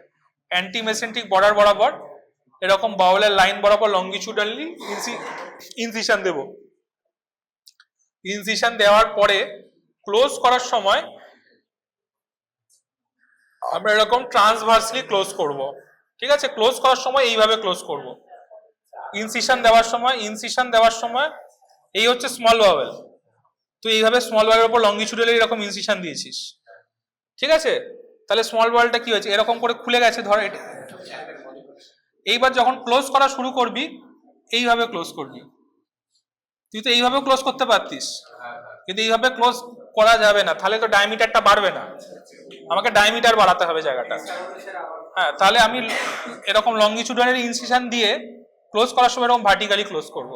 অ্যান্টি মেসেন্ট্রিক বর্ডার বরাবর এরকম বাওয়েলের লাইন বরাবর লঙ্গিচুডালি ইনসিশন দেব। ইনসিশন দেওয়ার পরে ক্লোজ করার সময় আমরা এরকম ট্রান্সভার্সলি ক্লোজ করব, ঠিক আছে? ক্লোজ করার সময় এইভাবে ক্লোজ করব, ইনসিশন দেওয়ার সময় এই হচ্ছে স্মল বাওয়েল, তুই এইভাবে স্মল বাওয়েলের উপর লঙ্গিচুডালি এরকম ইনসিশন দিয়েছিস, ঠিক আছে? তাহলে স্মল বাওয়েলটা কি হয়েছে, এরকম করে খুলে গেছে, ধর এটা। এইবার যখন ক্লোজ করা শুরু করবি, এইভাবে ক্লোজ করবি, তুই তো এইভাবে ক্লোজ করতে পারতিস, কিন্তু এইভাবে ক্লোজ করা যাবে না, তাহলে তো ডায়ামিটারটা বাড়বে না, আমাকে ডায়ামিটার বাড়াতে হবে জায়গাটা, হ্যাঁ, তাহলে আমি এরকম লঙ্গিচুডালি ইনসিশন দিয়ে ক্লোজ করার সময় এরকম ভার্টিক্যালি ক্লোজ করব,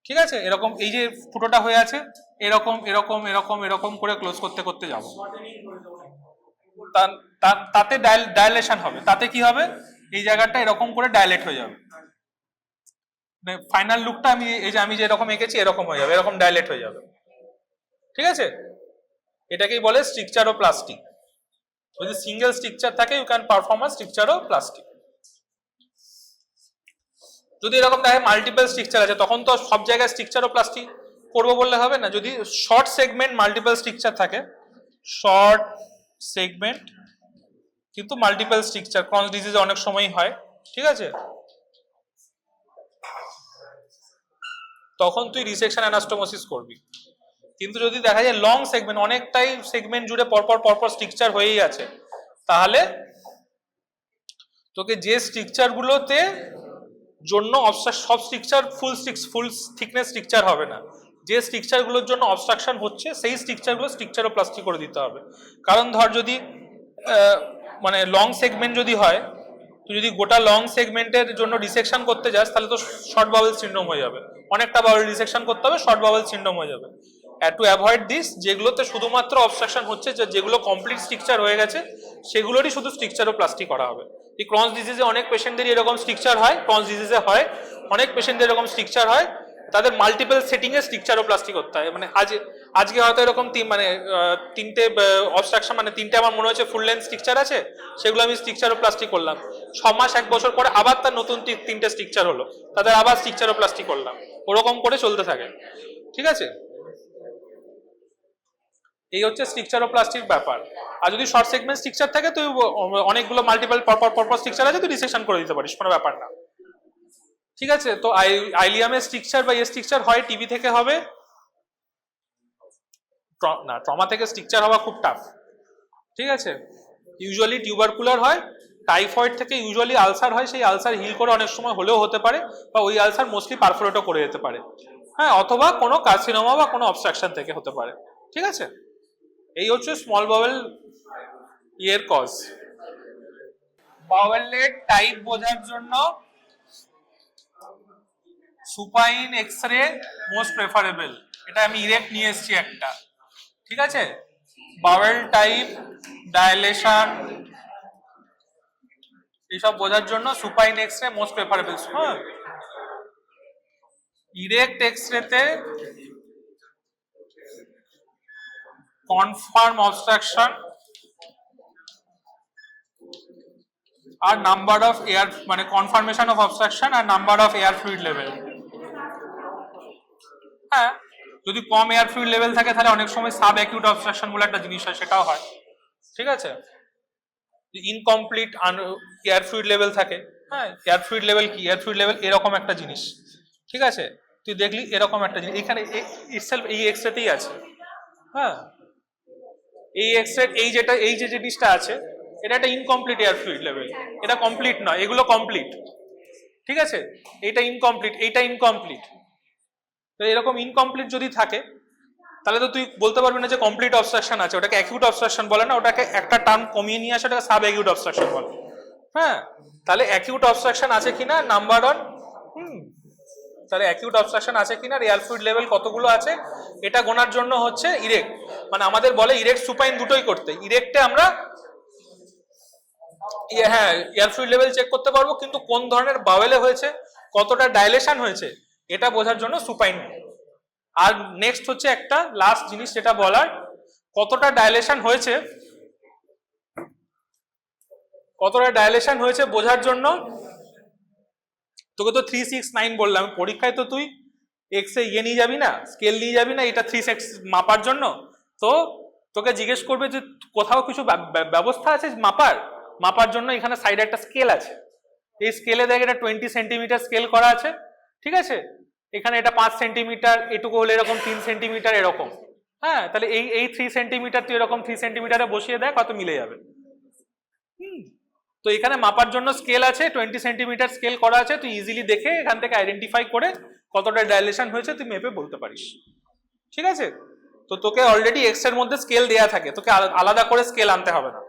ঠিক আছে? এরকম এই যে ফুটোটা হয়ে আছে, এরকম এরকম এরকম এরকম করে ক্লোজ করতে করতে যাব, তাতে ডাইলেশন হবে, তাতে কি হবে, এই জায়গাটা এরকম করে ডাইলেট হয়ে যাবে, ফাইনাল লুকটা আমি এই যে আমি যে এরকম এঁকেছি এরকম হয়ে যাবে, এরকম ডাইলেট হয়ে যাবে, ঠিক আছে? এটাকেই বলে স্ট্রিকচার ও প্লাস্টিক। যদি সিঙ্গেল স্ট্রিকচার থাকে you can perform a strictureplasty. যদি এরকম দেখে মাল্টিপল স্ট্রিকচার আছে, তখন তো সব জায়গায় স্ট্রিকচার ও প্লাস্টিক করবো বললে হবে না। যদি শর্ট সেগমেন্ট মাল্টিপল স্ট্রিকচার থাকে, শর্ট সেগমেন্ট কিন্তু মাল্টিপল স্ট্রিকচার ক্রনস ডিজিজে অনেক সময়ই হয়, ঠিক আছে? তখন তুই রিসেকশন অ্যানাস্টোমোসিস করবি। কিন্তু যদি দেখা যায় লং সেগমেন্ট, অনেকটাই সেগমেন্ট জুড়ে পরপর পরপর স্ট্রিকচার হয়েই আছে, তাহলে তোকে যে স্ট্রিকচার গুলোতে জন্য সব স্ট্রিকচার ফুল থিকনেস স্ট্রিকচার হবে না, যে স্ট্রিকচার গুলোর জন্য অবস্ট্রাকশন হচ্ছে সেই স্ট্রিকচার গুলো স্ট্রিকচার ও প্লাস্টিক করে দিতে হবে। কারণ ধর যদি মানে লং সেগমেন্ট যদি হয়, তুই যদি গোটা লং সেগমেন্টের জন্য ডিসেকশন করতে যাস, তাহলে তো শর্ট বাওয়েল সিনড্রোম হয়ে যাবে, অনেকটা বাওয়েল ডিসেকশন করতে হবে, শর্ট বাওয়েল সিনড্রোম হয়ে যাবে। টু অ্যাভয়েড দিস, যেগুলোতে শুধুমাত্র অবস্ট্রাকশন হচ্ছে, যেগুলো কমপ্লিট স্ট্রিকচার হয়ে গেছে, সেগুলোরই শুধু স্ট্রিকচার ও প্লাস্টিক করা হবে। এই ক্রনস ডিজিজে অনেক পেশেন্টদের এরকম স্ট্রিকচার হয়, ক্রনস ডিজিজে হয় অনেক পেশেন্টদের এরকম স্ট্রিকচার হয়, তাদের মাল্টিপল সেটিং এ স্ট্রিকচার ও প্লাস্টিক করতে হয়। মানে আজকে হয়তো এরকম তিনটে অবস্ট্রাকশন, মানে তিনটে আমার মনে হচ্ছে ফুল লেন্থ স্ট্রিকচার আছে, সেগুলো আমি স্ট্রিকচার ও প্লাস্টিক করলাম, 6 মাস 1 বছর পরে আবার তার নতুন তিনটে স্ট্রিকচার হলো, তাদের আবার স্ট্রিকচার ও প্লাস্টিক করলাম, ওরকম করে চলতে থাকে, ঠিক আছে? এই হচ্ছে স্ট্রিকচার ও প্লাস্টিক ব্যাপার। আর যদি শর্ট সেগমেন্ট স্ট্রিকচার থাকে, তো অনেকগুলো মাল্টিপল পরপর স্ট্রিকচার আছে, তুই ডিসেকশন করে দিতে পারিস, কোনো ব্যাপার না, ঠিক আছে? তো আইলিয়ামের স্ট্রিকচার বা স্ট্রিকচার হয় টিবি থেকে হবে না, ট্রমা থেকে স্ট্রিকচার হওয়া খুব টাফ, ঠিক আছে? ইউজুয়ালি টিউবারকুলার হয়, টাইফয়েড থেকে ইউজুয়ালি আলসার হয়, সেই আলসার হিল করে অনেক সময় হলেও হতে পারে, বা ওই আলসার মোস্টলি পারফোরেটও করে যেতে পারে, হ্যাঁ, অথবা কোনো কার্সিনোমা বা কোনো অবস্ট্রাকশন থেকে হতে পারে, ঠিক আছে? এই হচ্ছে স্মল বাওয়েল এর কজ। বাওয়েলের টাইপ বোঝার জন্য সুপাইন এক্সরে মোস্ট প্রেফারেবল, এটা আমি ইরেক্ট নিয়ে এসেছি একটা, ঠিক আছে? বাওয়েল টাইপ, ডাইলেশন, এইসব বোঝার জন্য সুপাইন এক্সরে মোস্ট প্রেফারেবল। হ্যাঁ, ইরেক্ট এক্সরেতে কনফার্ম অবস্ট্রাকশন আর নাম্বার অফ এয়ার, মানে কনফার্মেশন অফ অবস্ট্রাকশন আর number of air fluid level. হ্যাঁ, যদি কম এয়ার ফ্লুইড লেভেল থাকে তাহলে অনেক সময় সাব অ্যাকিউট অবস্ট্রাকশন বলে একটা জিনিস হয়, সেটাও হয়। ঠিক আছে, ইনকমপ্লিট এয়ার ফ্লুইড লেভেল থাকে। হ্যাঁ, এয়ার ফ্লুইড লেভেল কি, এয়ার ফ্লুইড লেভেল এরকম একটা জিনিস। ঠিক আছে, তুই দেখলি এরকম একটা জিনিস এখানে ইটসেলফ এই এক্সরেতেই আছে। হ্যাঁ, এই এক্সরে এই যে জিনিসটা আছে এটা একটা ইনকমপ্লিট এয়ার ফ্লুইড লেভেল, এটা কমপ্লিট নয়, এগুলো কমপ্লিট। ঠিক আছে, এটা ইনকমপ্লিট, এইটা ইনকমপ্লিট। তো এরকম ইনকমপ্লিট যদি থাকে তাহলে তো তুই বলতে পারবি না যে কমপ্লিট অবস্ট্রাকশন আছে, ওটাকে অ্যাকিউট অবস্ট্রাকশন বলে না, ওটাকে একটা টার্ম কমিয়ে নিয়ে আসে, ওটাকে সাব অ্যাকিউট অবস্ট্রাকশন বলে। হ্যাঁ, তাহলে অ্যাকিউট অবস্ট্রাকশন আছে কিনা নাম্বার অন, তাহলে অ্যাকিউট অবস্ট্রাকশন আছে কিনা, এয়ার ফ্লুইড লেভেল কতগুলো আছে এটা গোনার জন্য হচ্ছে ইরেক্ট, মানে আমাদের বলে ইরেক্ট সুপাইন দুটোই করতে। ইরেক্টে আমরা হ্যাঁ এয়ার ফ্লুইড লেভেল চেক করতে পারবো, কিন্তু কোন ধরনের বাওয়েলে হয়েছে, কতটা ডাইলেশন হয়েছে এটা বোঝার জন্য সুপাইন। আর নেক্সট হচ্ছে একটা লাস্ট জিনিস যেটা বলার, কতটা ডাইলেশন হয়েছে, কতটা ডাইলেশন হয়েছে বোঝার জন্য তোকে তো 369 বললাম, পরীক্ষায় তো তুই এক্স এ নিয়ে যাবি না, স্কেল নিয়ে যাবি না এটা 3 মাপার জন্য। তো তোকে জিজ্ঞেস করবে যে কোথাও কিছু ব্যবস্থা আছে মাপার জন্য, এখানে সাইডে একটা স্কেল আছে, এই স্কেলে দেখ এটা 20 সেন্টিমিটার স্কেল করা আছে। ঠিক আছে, এখানে এটা 5 সেন্টিমিটার, এটুকু হলে এরকম 3 সেন্টিমিটার এরকম। হ্যাঁ, তাহলে এই 3 সেন্টিমিটার তুই এরকম 3 সেন্টিমিটারে বসিয়ে দেখ কত মিলে যাবে। তো এখানে মাপার জন্য স্কেল আছে, 20 সেন্টিমিটার স্কেল করা আছে, তুই ইজিলি দেখে এখান থেকে আইডেন্টিফাই করে কতটা ডাইলেশন হয়েছে তুই মেপে বলতে পারিস। ঠিক আছে, তো তোকে অলরেডি এক্স এর মধ্যে স্কেল দেয়া থাকে, তোকে আলাদা করে স্কেল আনতে হবে না।